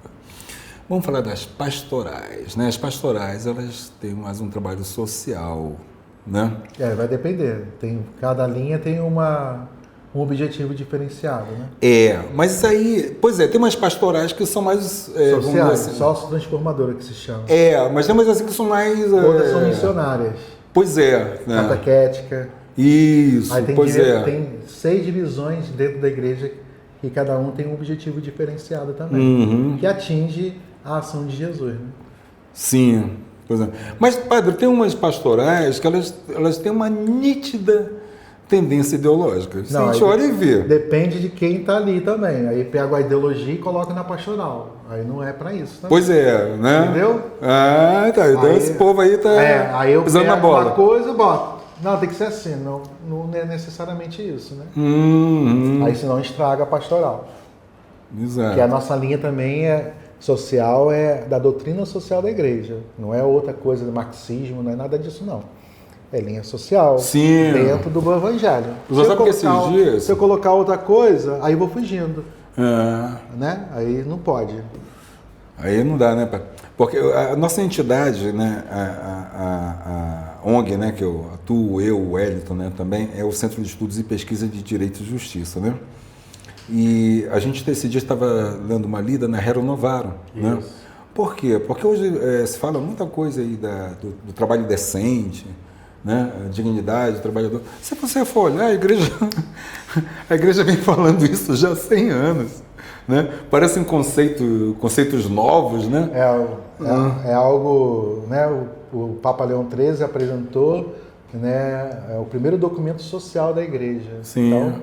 Vamos falar das pastorais, né? As pastorais, elas têm mais um trabalho social, né? Vai depender. Cada linha tem um objetivo diferenciado, né? Mas isso aí, pois tem umas pastorais que são mais sociais, assim, sócio-transformadora que se chama. Mas tem umas assim que são mais... Outras são missionárias. Pois né? Catequética. Isso, aí tem 6 divisões dentro da igreja que cada um tem um objetivo diferenciado também, que atinge a ação de Jesus, né? Sim, pois é. Mas, padre, tem umas pastorais que elas têm uma nítida tendência ideológica. Não, a gente olha e vê. Depende de quem está ali também. Aí pega a ideologia e coloca na pastoral. Aí não é para isso também. Pois né? Entendeu? Tá. Então aí, esse povo aí tá aí eu pisando na bola. Uma coisa, boto. Não, tem que ser assim. Não é necessariamente isso, né? Aí senão estraga a pastoral. Exato. Que a nossa linha também social, da doutrina social da igreja. Não é outra coisa do marxismo, não é nada disso, não. É linha social. Sim. Dentro do evangelho. Se eu colocar outra coisa, aí eu vou fugindo. Né? Aí não pode. Aí não dá, né, padre? Porque a nossa entidade, né, a ONG, né, que eu atuo, o Wellington, né, também, é o Centro de Estudos e Pesquisa de Direito e Justiça, né? E a gente esse dia estava dando uma lida na Rerum Novarum, né? Por quê? Porque hoje se fala muita coisa aí do trabalho decente, né? A dignidade, o trabalhador. Se você for olhar, a igreja vem falando isso já há 100 anos. Né? Parecem conceitos novos, né? É algo, né? O Papa Leão XIII apresentou, né? É o primeiro documento social da igreja. Sim. Então,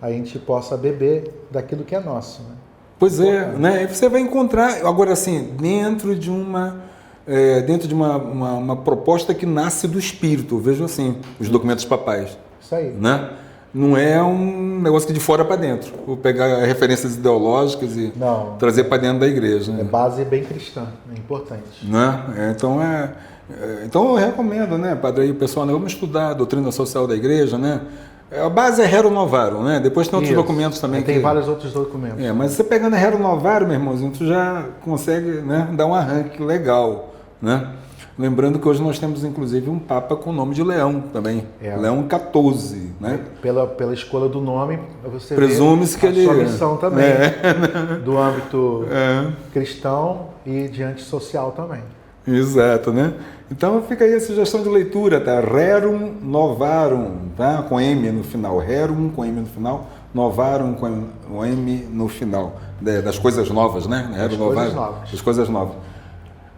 a gente possa beber daquilo que é nosso. Né? Pois é, né? E você vai encontrar, agora assim, dentro de uma proposta que nasce do Espírito, eu vejo assim, os documentos papais. Isso aí. Né? Não é um negócio que de fora para dentro. Vou pegar referências ideológicas e trazer para dentro da igreja. Né? É base bem cristã, é importante. Né? Então eu recomendo, né, padre, aí o pessoal, né, vamos estudar a doutrina social da igreja, né? A base é Rerum Novarum, né? Depois tem outros documentos também. Tem vários outros documentos. Mas você pegando a Rerum Novarum, meu irmãozinho, tu já consegue, né, dar um arranque legal, né? Lembrando que hoje nós temos, inclusive, um Papa com o nome de Leão também. Leão XIV, né? Pela escolha do nome, você presume-se que a sua missão também, do âmbito cristão e de antissocial também. Exato, né? Então fica aí a sugestão de leitura, tá? Rerum Novarum, tá? Com M no final. Rerum com M no final, Novarum com M no final. Das coisas novas, né? Rerum Novarum. Das coisas novas.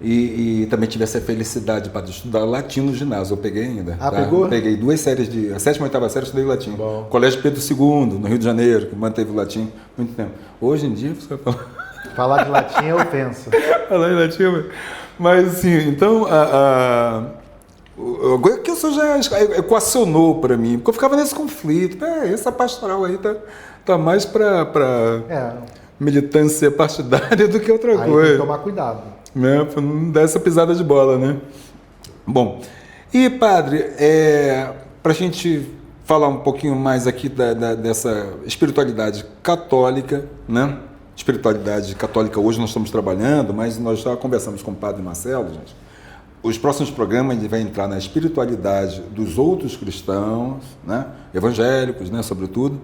E também tive essa felicidade para estudar latim no ginásio. Eu peguei ainda. Ah, pegou? Peguei 2 séries a 7ª e 8ª série eu estudei latim. Bom. Colégio Pedro II, no Rio de Janeiro, que manteve o latim muito tempo. Hoje em dia, você vai falar de latim é ofensa. Falar em latim, mas assim, então, que isso já equacionou para mim, porque eu ficava nesse conflito. Essa pastoral aí tá mais para militância partidária do que outra coisa. Tem que tomar cuidado. Né, para não dar essa pisada de bola, né? Bom, e padre, para a gente falar um pouquinho mais aqui dessa espiritualidade católica, né? Espiritualidade católica hoje nós estamos trabalhando, mas nós já conversamos com o padre Marcelo, gente. Os próximos programas a gente vai entrar na espiritualidade dos outros cristãos, né? Evangélicos, né? Sobretudo.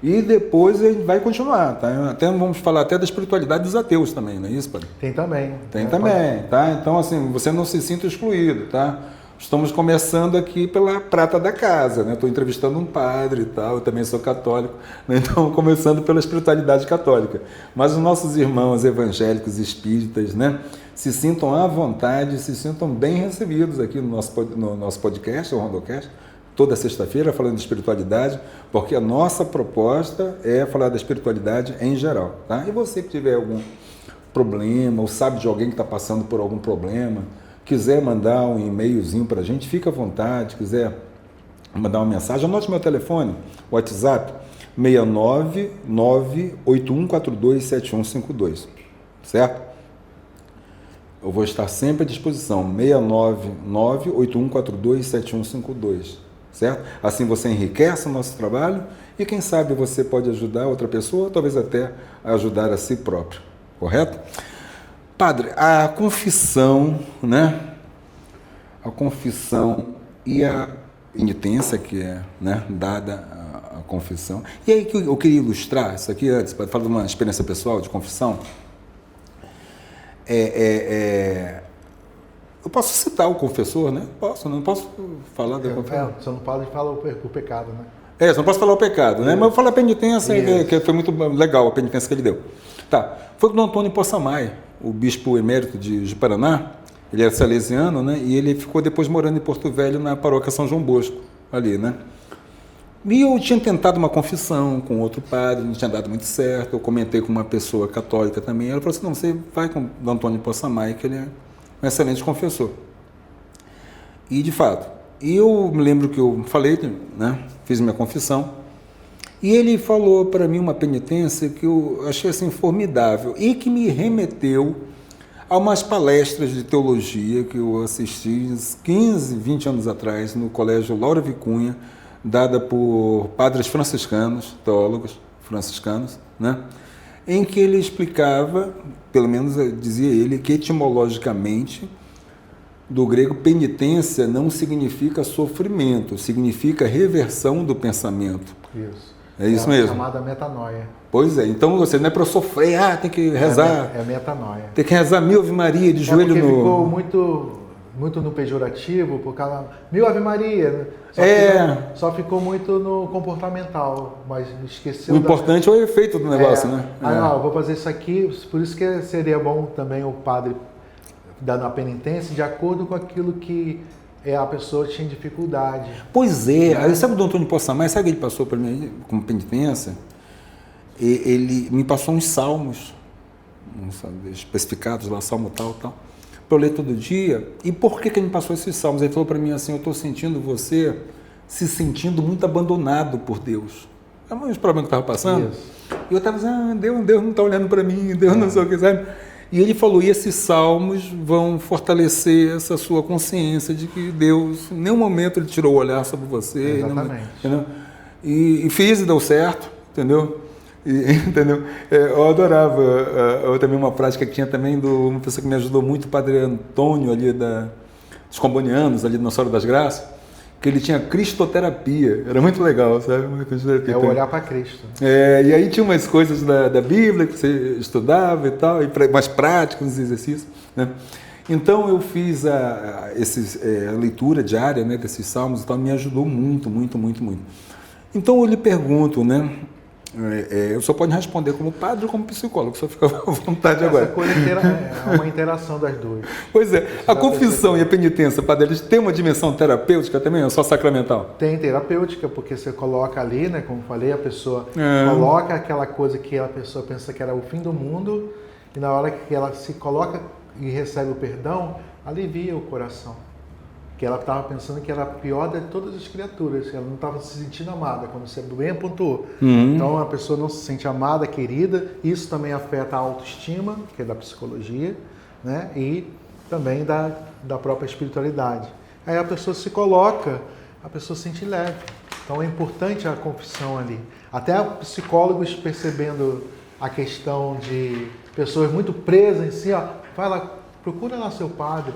E depois a gente vai continuar, tá? Até vamos falar até da espiritualidade dos ateus também, não é isso, padre? Tem também. Tem também, tá? Então, assim, você não se sinta excluído, tá? Estamos começando aqui pela prata da casa, né? Estou entrevistando um padre e tal, eu também sou católico, né? Então, começando pela espiritualidade católica. Mas os nossos irmãos evangélicos espíritas, né? Se sintam à vontade, se sintam bem recebidos aqui no nosso podcast, o Rondocast, toda sexta-feira falando de espiritualidade, porque a nossa proposta é falar da espiritualidade em geral, tá? E você que tiver algum problema, ou sabe de alguém que está passando por algum problema, quiser mandar um e-mailzinho para a gente, fica à vontade, quiser mandar uma mensagem, anote meu telefone, WhatsApp, 69981427152, certo? Eu vou estar sempre à disposição, 69981427152. Certo? Assim você enriquece o nosso trabalho e quem sabe você pode ajudar outra pessoa, talvez até ajudar a si próprio, correto? Padre, a confissão, né? A confissão e a penitência que é, né, dada a confissão. E aí que eu queria ilustrar isso aqui antes, para falar de uma experiência pessoal de confissão. Eu posso citar o confessor, né? Não posso falar da confissão. Você não pode falar o pecado, né? Você não posso falar o pecado, né? Mas eu vou falar a penitência, que foi muito legal a penitência que ele deu. Tá. Foi com o Antônio Possamay, o bispo emérito de Paraná. Ele era salesiano, né? E ele ficou depois morando em Porto Velho, na paróquia São João Bosco, ali, né? E eu tinha tentado uma confissão com outro padre, não tinha dado muito certo. Eu comentei com uma pessoa católica também. Ela falou assim, não, você vai com o Antônio Possamay, que ele é um excelente confessor. E, de fato, eu me lembro que eu falei, né, fiz minha confissão, e ele falou para mim uma penitência que eu achei assim formidável e que me remeteu a umas palestras de teologia que eu assisti 15, 20 anos atrás no Colégio Laura Vicunha, dada por padres franciscanos, teólogos franciscanos, né? Em que ele explicava, pelo menos dizia ele, que etimologicamente, do grego, penitência não significa sofrimento, significa reversão do pensamento. Isso. É isso mesmo. É chamada metanoia. Pois é, então você não é para sofrer, tem que rezar. É metanoia. Tem que rezar 1000 Ave Maria de joelho no... Ficou muito muito no pejorativo, por causa... Mil Ave Maria, só ficou muito no comportamental, mas esqueceu... O importante é o efeito do negócio, né? Não, vou fazer isso aqui, por isso que seria bom também o padre dando a penitência de acordo com aquilo que a pessoa tinha dificuldade. Pois é, aí sabe o Dom Antônio Possamay, sabe o que ele passou para mim como penitência? Ele me passou uns salmos, especificados lá, salmo tal, para eu ler todo dia. E por que ele me passou esses salmos? Ele falou para mim assim, eu estou sentindo você se sentindo muito abandonado por Deus. É um problema que eu estava passando. Isso. E eu estava dizendo, Deus não está olhando para mim, Deus não sei o que, sabe? E ele falou, e esses salmos vão fortalecer essa sua consciência de que Deus, em nenhum momento ele tirou o olhar sobre você. Exatamente. E fiz e deu certo, entendeu? Entendeu? Eu adorava também uma prática que tinha também de uma pessoa que me ajudou muito, o Padre Antônio ali dos Combonianos, ali do Nossa Senhora das Graças, que ele tinha cristoterapia, era muito legal, sabe? É o olhar para Cristo. E aí tinha umas coisas da Bíblia que você estudava e tal, e umas práticas, uns exercícios, né? Então eu fiz a leitura diária, né, desses salmos e tal, me ajudou muito, muito, muito, muito. Então eu lhe pergunto, né? Eu só pode responder como padre ou como psicólogo, só fica à vontade agora. Essa coisa é uma interação das duas. Pois é, a confissão e a penitência, padre, eles têm uma dimensão terapêutica também ou só sacramental? Tem terapêutica, porque você coloca ali, né, como falei, a pessoa coloca aquela coisa que a pessoa pensa que era o fim do mundo, e na hora que ela se coloca e recebe o perdão, alivia o coração. Que ela estava pensando que era a pior de todas as criaturas, que ela não estava se sentindo amada, como você bem apontou. Então a pessoa não se sente amada, querida, isso também afeta a autoestima, que é da psicologia, né? E também da própria espiritualidade. Aí a pessoa se coloca, a pessoa se sente leve. Então é importante a confissão ali. Até psicólogos percebendo a questão de pessoas muito presas em si, vai lá, procura lá seu padre,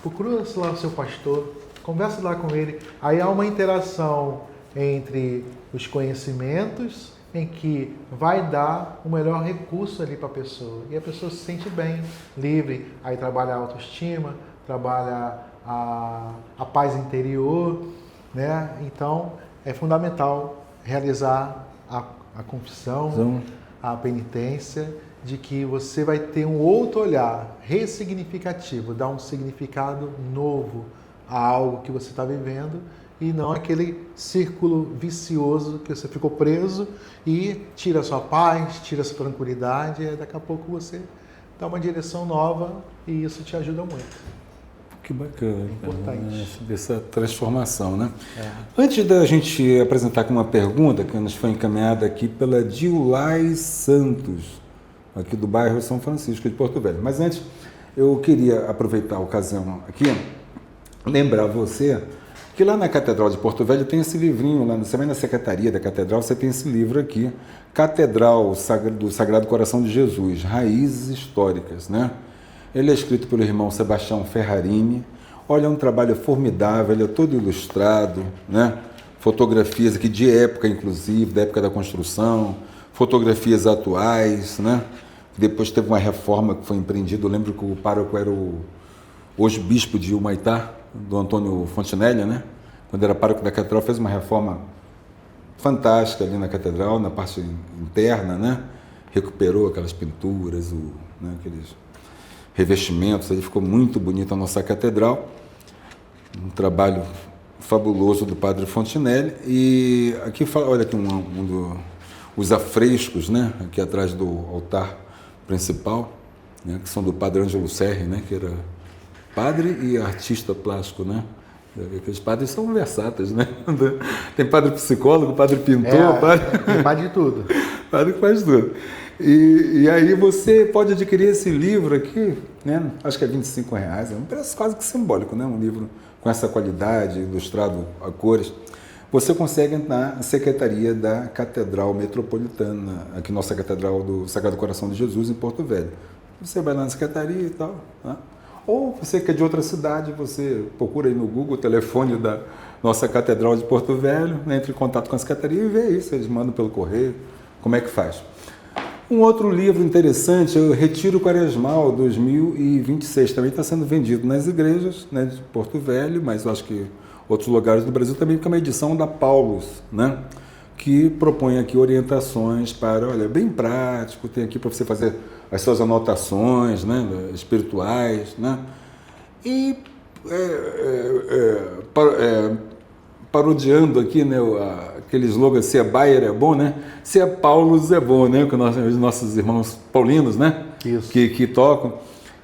procura lá o seu pastor, conversa lá com ele. Aí há uma interação entre os conhecimentos em que vai dar o melhor recurso ali para a pessoa. E a pessoa se sente bem, livre. Aí trabalha a autoestima, trabalha a paz interior, né? Então é fundamental realizar a confissão, a penitência, de que você vai ter um outro olhar ressignificativo, dar um significado novo a algo que você está vivendo e não aquele círculo vicioso que você ficou preso e tira a sua paz, tira a sua tranquilidade e daqui a pouco você dá uma direção nova e isso te ajuda muito. Que bacana. Importante. Dessa transformação, né? Antes da gente apresentar com uma pergunta que nos foi encaminhada aqui pela Dilai Santos, aqui do bairro São Francisco de Porto Velho. Mas antes, eu queria aproveitar a ocasião aqui, lembrar você que lá na Catedral de Porto Velho tem esse livrinho, lá também na Secretaria da Catedral, você tem esse livro aqui, Catedral do Sagrado Coração de Jesus, Raízes Históricas, né? Ele é escrito pelo irmão Sebastião Ferrarini. Olha, é um trabalho formidável, ele é todo ilustrado, né? Fotografias aqui de época, inclusive, da época da construção, fotografias atuais, né? Depois teve uma reforma que foi empreendida. Eu lembro que o pároco era hoje bispo de Humaitá, do Antônio Fontinelli, né? Quando era pároco da catedral, fez uma reforma fantástica ali na catedral, na parte interna, né? Recuperou aquelas pinturas, aqueles revestimentos, aí ficou muito bonita a nossa catedral. Um trabalho fabuloso do padre Fontinelli. E aqui fala, olha aqui os afrescos, né? Aqui atrás do altar principal, né? Que são do padre Ângelo Serri, né? Que era padre e artista plástico, né? Aqueles padres são versáteis, né? Tem padre psicólogo, padre pintor, tem padre de tudo. Padre que faz tudo. E aí você pode adquirir esse livro aqui, né? Acho que é R$25, é um preço quase que simbólico, né? Um livro com essa qualidade, ilustrado a cores. Você consegue na Secretaria da Catedral Metropolitana, aqui nossa Catedral do Sagrado Coração de Jesus, em Porto Velho. Você vai lá na Secretaria e tal, né? Ou você que é de outra cidade, você procura aí no Google o telefone da nossa Catedral de Porto Velho, né? Entre em contato com a Secretaria e vê isso, eles mandam pelo correio, como é que faz. Um outro livro interessante é o Retiro Quaresmal 2026, também está sendo vendido nas igrejas, né, de Porto Velho, mas eu acho que outros lugares do Brasil também, porque é uma edição da Paulus, né, que propõe aqui orientações para, olha, bem prático, tem aqui para você fazer as suas anotações, né, espirituais, né, e parodiando aqui, né, aquele slogan, se é Bayer é bom, né? Se é Paulus é bom, né? Com os nossos irmãos paulinos, né? Isso. Que tocam.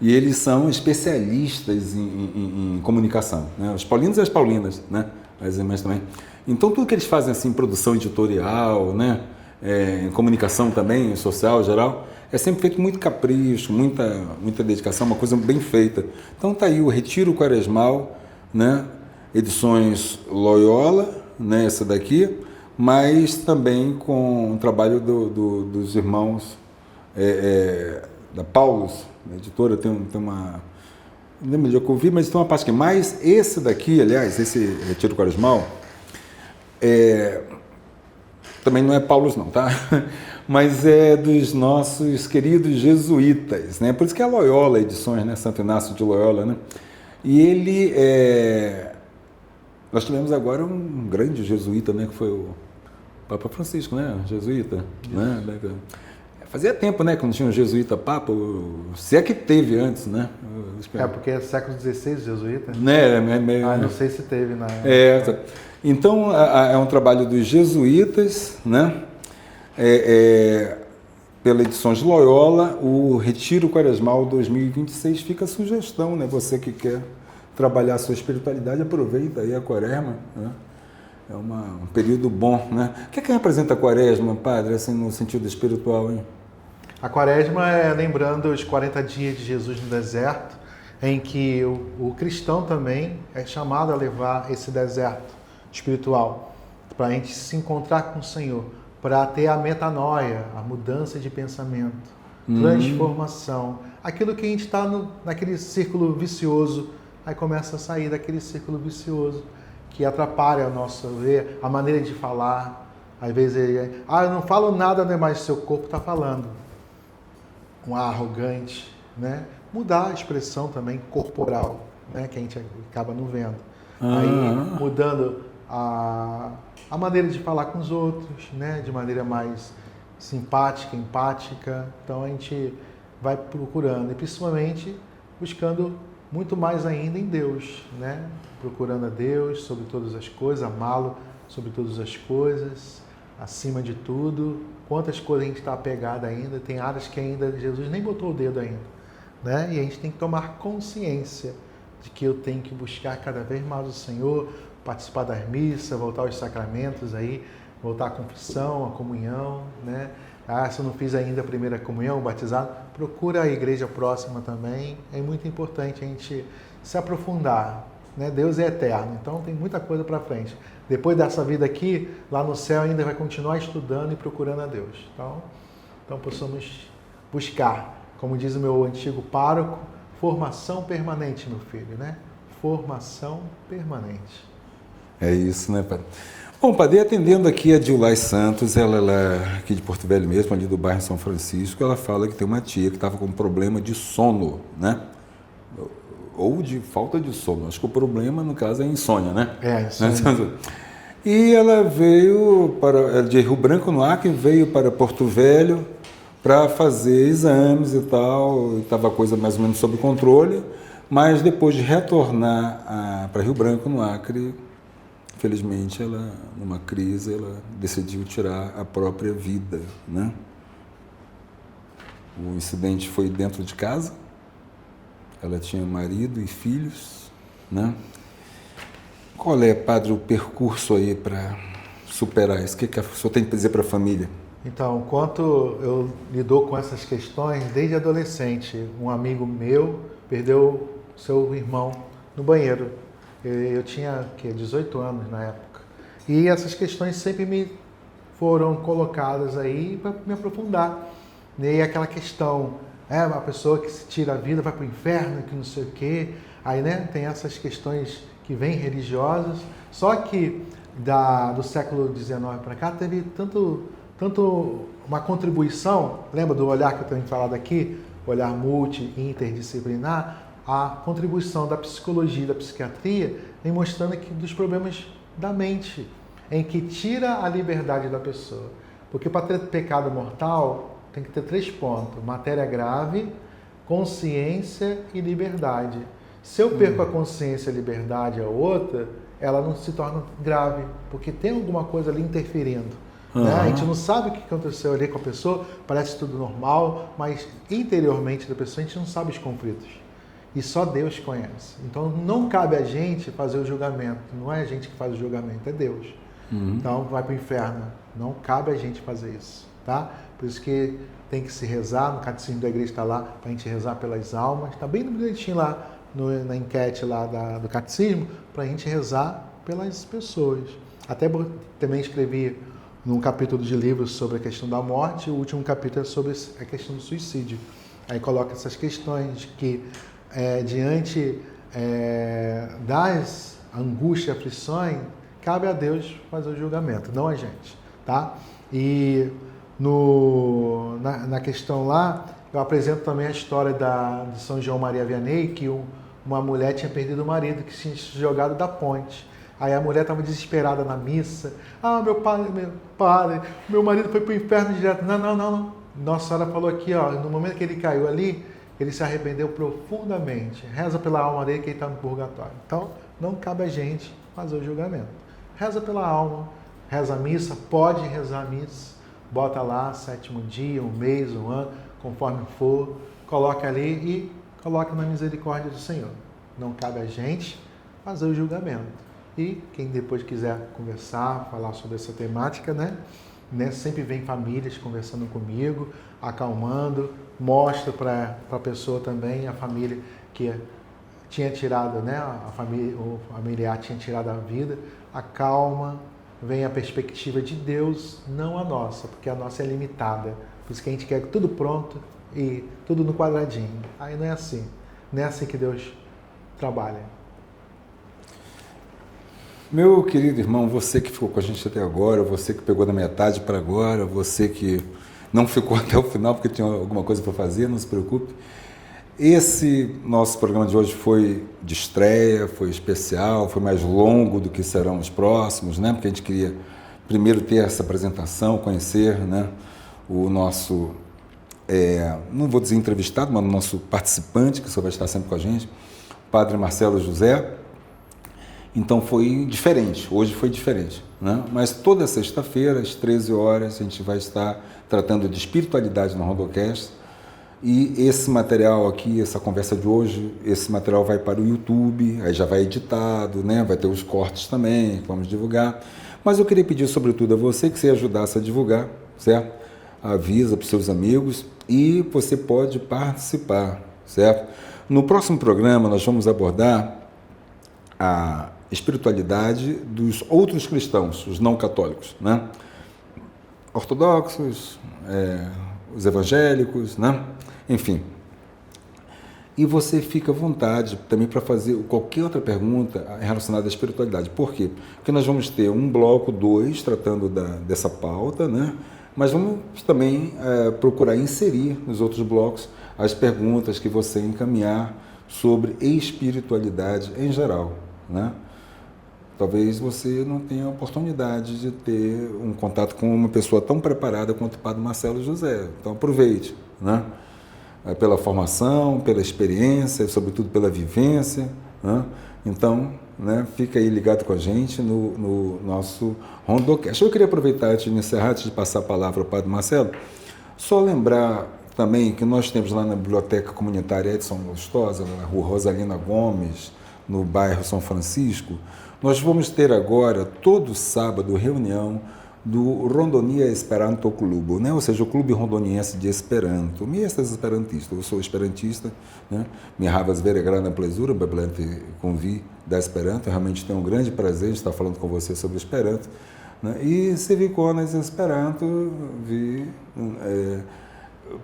E eles são especialistas em comunicação, né? Os paulinos e as paulinas, né? As irmãs também. Então, tudo que eles fazem, assim, produção editorial, né? Em comunicação também, social, geral, é sempre feito com muito capricho, muita dedicação, uma coisa bem feita. Então, tá aí o Retiro Quaresmal, né? Edições Loyola, né, essa daqui, mas também com o trabalho dos irmãos da Paulus, a editora, tem uma... Não lembro de que eu vi, mas tem uma parte que mais... Esse daqui, aliás, esse Retiro Quaresmal, também não é Paulus não, tá? Mas é dos nossos queridos jesuítas, né? Por isso que é Loyola Edições, né? Santo Inácio de Loyola, né? E ele... Nós tivemos agora um grande jesuíta, né, que foi o Papa Francisco, né, jesuíta, né? Fazia tempo, né, quando tinha um jesuíta papa, se é que teve antes, né? Porque é século XVI jesuíta. Né, não sei se teve na... Então, é um trabalho dos jesuítas, né? Pela Edições Loyola, o Retiro Quaresmal 2026, fica a sugestão, né? Você que quer trabalhar a sua espiritualidade, aproveita aí a Quaresma, né? É um período bom, né? O que representa a Quaresma, padre, assim, no sentido espiritual, hein? A Quaresma é lembrando os 40 dias de Jesus no deserto, em que o cristão também é chamado a levar esse deserto espiritual, para a gente se encontrar com o Senhor, para ter a metanoia, a mudança de pensamento, transformação. Aquilo que a gente está naquele círculo vicioso, aí começa a sair daquele círculo vicioso que atrapalha a maneira de falar. Às vezes eu não falo nada, né, mas seu corpo está falando. Um ar arrogante, né? Mudar a expressão também corporal, né, que a gente acaba não vendo. Aí mudando a maneira de falar com os outros, né, de maneira mais simpática, empática. Então a gente vai procurando, e principalmente buscando muito mais ainda em Deus, né? Procurando a Deus sobre todas as coisas, amá-lo sobre todas as coisas, acima de tudo. Quantas coisas a gente está apegado ainda, tem áreas que ainda Jesus nem botou o dedo ainda, né? E a gente tem que tomar consciência de que eu tenho que buscar cada vez mais o Senhor, participar das missas, voltar aos sacramentos aí, voltar à confissão, à comunhão, né? Se eu não fiz ainda a primeira comunhão, batizado, procura a igreja próxima também. É muito importante a gente se aprofundar, né? Deus é eterno, então tem muita coisa para frente. Depois dessa vida aqui, lá no céu ainda vai continuar estudando e procurando a Deus. Então possamos buscar, como diz o meu antigo pároco, formação permanente, meu filho, né? Formação permanente. É isso, né, padre? Bom, padre, atendendo aqui a Dilay Santos, ela é aqui de Porto Velho mesmo, ali do bairro São Francisco, ela fala que tem uma tia que estava com problema de sono, né? Ou de falta de sono. Acho que o problema, no caso, é insônia, né? Insônia. E ela veio de Rio Branco, no Acre, veio para Porto Velho para fazer exames e tal, estava a coisa mais ou menos sob controle, mas depois de retornar para Rio Branco, no Acre, infelizmente, ela, numa crise, ela decidiu tirar a própria vida, né? O incidente foi dentro de casa, ela tinha marido e filhos, né? Qual é, padre, o percurso aí para superar isso? O que o senhor tem que dizer para a família? Então, enquanto eu lido com essas questões, desde adolescente, um amigo meu perdeu seu irmão no banheiro. Eu tinha 18 anos na época. E essas questões sempre me foram colocadas aí para me aprofundar. E aquela questão, a pessoa que se tira a vida vai para o inferno, que não sei o quê. Aí, né, tem essas questões que vêm religiosas. Só que do século XIX para cá teve tanto uma contribuição, lembra do olhar que eu tenho falado aqui, olhar multi-interdisciplinar, a contribuição da psicologia e da psiquiatria vem mostrando que dos problemas da mente, em que tira a liberdade da pessoa. Porque para ter pecado mortal, tem que ter 3 pontos: matéria grave, consciência e liberdade. Se eu perco a consciência e a liberdade a outra, ela não se torna grave, porque tem alguma coisa ali interferindo. Né? A gente não sabe o que aconteceu ali com a pessoa, parece tudo normal, mas interiormente da pessoa a gente não sabe os conflitos. E só Deus conhece. Então não cabe a gente fazer o julgamento. Não é a gente que faz o julgamento, é Deus. Então vai para o inferno. Não cabe a gente fazer isso. Tá? Por isso que tem que se rezar. No catecismo da igreja está lá para a gente rezar pelas almas. Está bem bonitinho lá na enquete lá do catecismo, para a gente rezar pelas pessoas. Até também escrevi num capítulo de livros sobre a questão da morte. O último capítulo é sobre a questão do suicídio. Aí coloca essas questões que diante das angústias e aflições, cabe a Deus fazer o julgamento, não a gente, tá? E na questão lá, eu apresento também a história de São João Maria Vianney, que uma mulher tinha perdido o marido, que tinha se jogado da ponte. Aí a mulher estava desesperada na missa. Meu marido foi para o inferno direto. Não. Nossa Senhora falou aqui, ó, no momento que ele caiu ali, ele se arrependeu profundamente. Reza pela alma dele que ele está no purgatório. Então, não cabe a gente fazer o julgamento. Reza pela alma, reza a missa, pode rezar a missa, bota lá 7º dia, 1 mês, 1 ano, conforme for, coloca ali e coloca na misericórdia do Senhor. Não cabe a gente fazer o julgamento. E quem depois quiser conversar, falar sobre essa temática, né? Sempre vem famílias conversando comigo, acalmando, mostra para a pessoa também, a família que tinha tirado, né? O familiar tinha tirado a vida, acalma, vem a perspectiva de Deus, não a nossa, porque a nossa é limitada. Por isso que a gente quer tudo pronto e tudo no quadradinho. Aí não é assim. Não é assim que Deus trabalha. Meu querido irmão, você que ficou com a gente até agora, você que pegou da metade para agora, você que não ficou até o final porque tinha alguma coisa para fazer, não se preocupe. Esse nosso programa de hoje foi de estreia, foi especial, foi mais longo do que serão os próximos, né? Porque a gente queria primeiro ter essa apresentação, conhecer, né, o nosso, não vou dizer entrevistado, mas o nosso participante, que só vai estar sempre com a gente, o Padre Marcelo José. Então foi diferente, hoje foi diferente, né? Mas toda sexta-feira, às 13 horas, a gente vai estar tratando de espiritualidade no Rondocast. E esse material aqui, essa conversa de hoje, esse material vai para o YouTube, aí já vai editado, né? Vai ter os cortes também, que vamos divulgar. Mas eu queria pedir, sobretudo, a você que você ajudasse a divulgar, certo? Avisa para os seus amigos e você pode participar, certo? No próximo programa, nós vamos abordar a espiritualidade dos outros cristãos, os não católicos, né? Ortodoxos, os evangélicos, né? Enfim. E você fica à vontade também para fazer qualquer outra pergunta relacionada à espiritualidade. Por quê? Porque nós vamos ter um bloco 2 tratando dessa pauta, né? Mas vamos também procurar inserir nos outros blocos as perguntas que você encaminhar sobre espiritualidade em geral, né? Talvez você não tenha a oportunidade de ter um contato com uma pessoa tão preparada quanto o Padre Marcelo José. Então aproveite, né? Pela formação, pela experiência, sobretudo pela vivência, né? Então, né, fica aí ligado com a gente no nosso Rondocast. Eu queria aproveitar antes de encerrar, antes de passar a palavra ao Padre Marcelo, só lembrar também que nós temos lá na Biblioteca Comunitária Edson Lustosa, na Rua Rosalina Gomes, no bairro São Francisco. Nós vamos ter agora, todo sábado, reunião do Rondonia Esperanto Clube, né? Ou seja, o Clube Rondoniense de Esperanto. Mi estas esperantista, eu sou esperantista, né? Mi havas vere granda plezura, beblante convi da Esperanto. Eu realmente tenho um grande prazer de estar falando com você sobre Esperanto, né? E se vi conas Esperanto, vi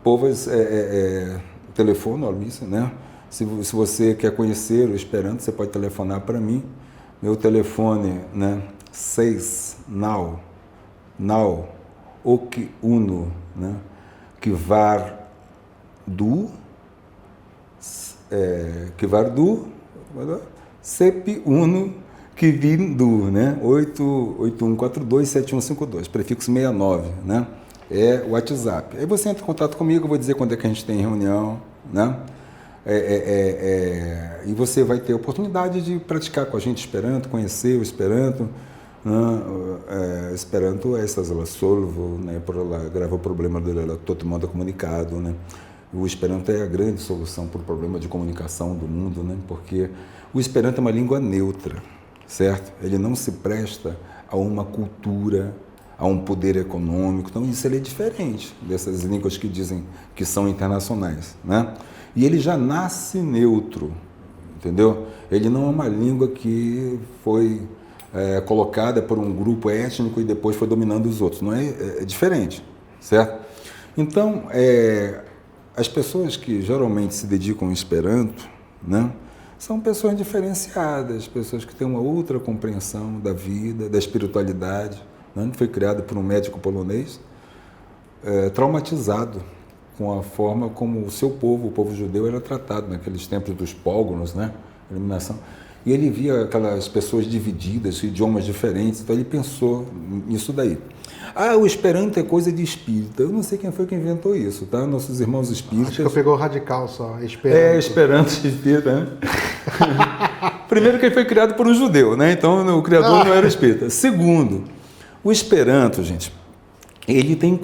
povas telefone, né? Se você quer conhecer o Esperanto, você pode telefonar para mim. Meu telefone, né, 6 now Oki Uno, né? Kivardu, Sepi Uno, Kivindu, né? 81427152, prefixo 69, né? É o WhatsApp. Aí você entra em contato comigo, eu vou dizer quando é que a gente tem reunião, né? E você vai ter a oportunidade de praticar com a gente Esperanto, conhecer o Esperanto, né? Esperanto é essas solvo, né? Grava o problema do todo mundo comunicado, né? O Esperanto é a grande solução para o problema de comunicação do mundo, né? Porque o Esperanto é uma língua neutra, certo? Ele não se presta a uma cultura, a um poder econômico, então isso ele é diferente dessas línguas que dizem que são internacionais, né? E ele já nasce neutro, entendeu? Ele não é uma língua que foi colocada por um grupo étnico e depois foi dominando os outros, não é diferente, certo? Então, as pessoas que geralmente se dedicam ao Esperanto, né, são pessoas diferenciadas, pessoas que têm uma outra compreensão da vida, da espiritualidade, né? Foi criado por um médico polonês traumatizado com a forma como o seu povo, o povo judeu, era tratado naqueles tempos dos pogros, né? Eliminação. E ele via aquelas pessoas divididas, idiomas diferentes, então ele pensou nisso daí. O Esperanto é coisa de espírita. Eu não sei quem foi que inventou isso, tá? Nossos irmãos espíritas... Acho que eu pegou o radical só, Esperanto. Esperanto espírita, né? Primeiro que ele foi criado por um judeu, né? Então o criador não era espírita. Segundo, o Esperanto, gente, ele tem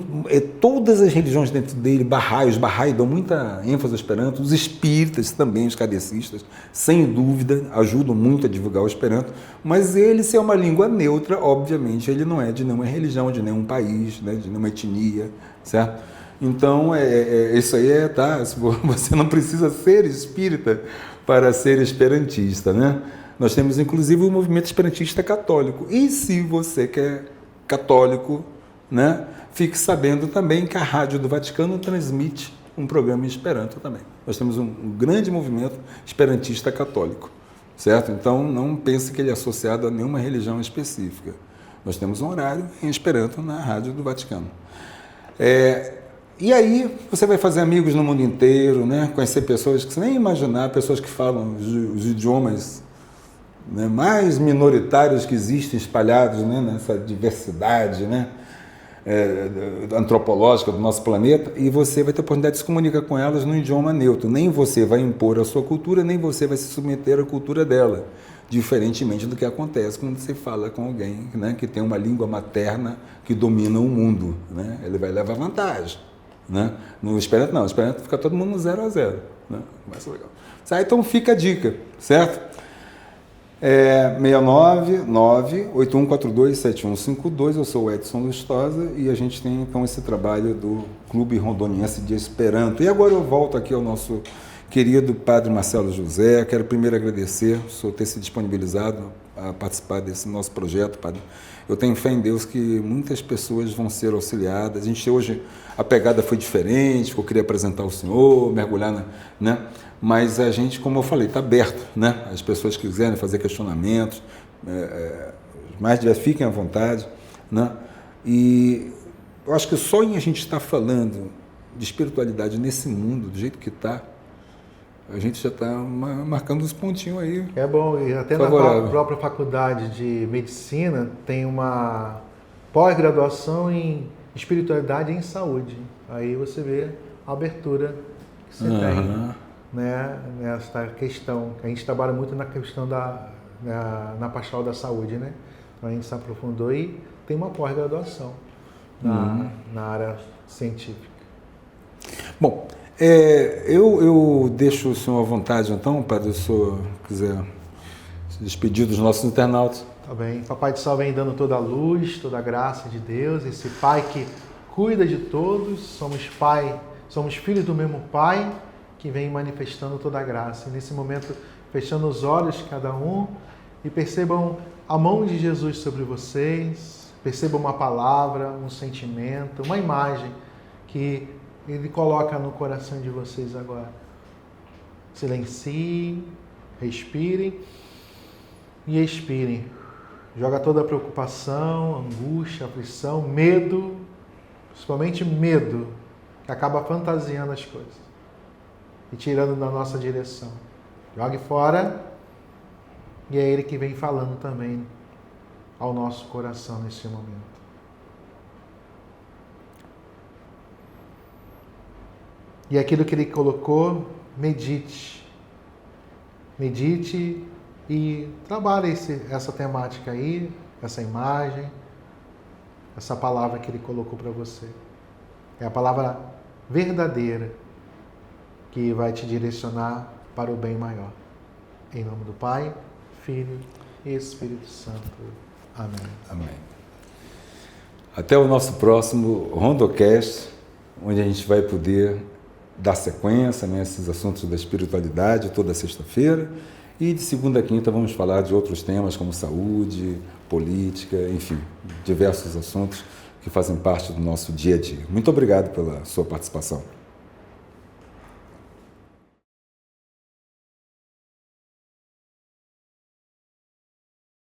todas as religiões dentro dele, os Bahá'í dão muita ênfase ao Esperanto, os espíritas também, os kardecistas, sem dúvida, ajudam muito a divulgar o Esperanto, mas ele, se é uma língua neutra, obviamente, ele não é de nenhuma religião, de nenhum país, né, de nenhuma etnia, certo? Então, isso aí tá, você não precisa ser espírita para ser esperantista, né? Nós temos, inclusive, o movimento esperantista católico, e se você quer católico, né? Fique sabendo também que a Rádio do Vaticano transmite um programa em Esperanto também. Nós temos um grande movimento esperantista católico, certo? Então, não pense que ele é associado a nenhuma religião específica. Nós temos um horário em Esperanto na Rádio do Vaticano. E aí, você vai fazer amigos no mundo inteiro, né? Conhecer pessoas que você nem imaginar, pessoas que falam os idiomas, né, mais minoritários que existem espalhados, né, nessa diversidade, né, antropológica do nosso planeta, e você vai ter a oportunidade de se comunicar com elas num idioma neutro. Nem você vai impor a sua cultura, nem você vai se submeter à cultura dela, diferentemente do que acontece quando você fala com alguém, né, que tem uma língua materna que domina o mundo, né? Ele vai levar vantagem, né? No Esperanto não, no Esperanto fica todo mundo 0 a 0, né? Mais legal. Então fica a dica, certo? 699-8142-7152, eu sou o Edson Lustosa e a gente tem então esse trabalho do Clube Rondoniense de Esperanto. E agora eu volto aqui ao nosso querido Padre Marcelo José. Quero primeiro agradecer por ter se disponibilizado a participar desse nosso projeto, Padre. Eu tenho fé em Deus que muitas pessoas vão ser auxiliadas. A gente hoje, a pegada foi diferente, eu queria apresentar o senhor, mergulhar, né? Mas a gente, como eu falei, está aberto, né? As pessoas que quiserem fazer questionamentos, mais fiquem à vontade, né? E eu acho que só em a gente estar falando de espiritualidade nesse mundo, do jeito que está, a gente já está marcando os pontinhos aí. É bom, e até favorável. Na própria faculdade de medicina tem uma pós-graduação em espiritualidade e em saúde. Aí você vê a abertura que você tem, né, nessa questão. A gente trabalha muito na questão na pastoral da saúde, né? Então a gente se aprofundou e tem uma pós-graduação na área científica. Bom, eu deixo o senhor à vontade, então, Padre, se o senhor quiser se despedir dos nossos internautas. Tá bem. Papai do Céu vem dando toda a luz, toda a graça de Deus, esse Pai que cuida de todos, somos filhos do mesmo Pai, que vem manifestando toda a graça. E nesse momento, fechando os olhos cada um e percebam a mão de Jesus sobre vocês, percebam uma palavra, um sentimento, uma imagem que Ele coloca no coração de vocês agora. Silenciem, respirem e expirem. Joga toda a preocupação, angústia, aflição, medo principalmente medo, que acaba fantasiando as coisas e tirando da nossa direção. Jogue fora, e é Ele que vem falando também ao nosso coração nesse momento. E aquilo que Ele colocou, medite. Medite e trabalhe essa temática aí, essa imagem, essa palavra que Ele colocou para você. É a palavra verdadeira que vai te direcionar para o bem maior. Em nome do Pai, Filho e Espírito Santo. Amém. Amém. Até o nosso próximo Rondocast, onde a gente vai poder dar sequência nesses assuntos da espiritualidade toda sexta-feira. E de segunda a quinta vamos falar de outros temas como saúde, política, enfim, diversos assuntos que fazem parte do nosso dia a dia. Muito obrigado pela sua participação.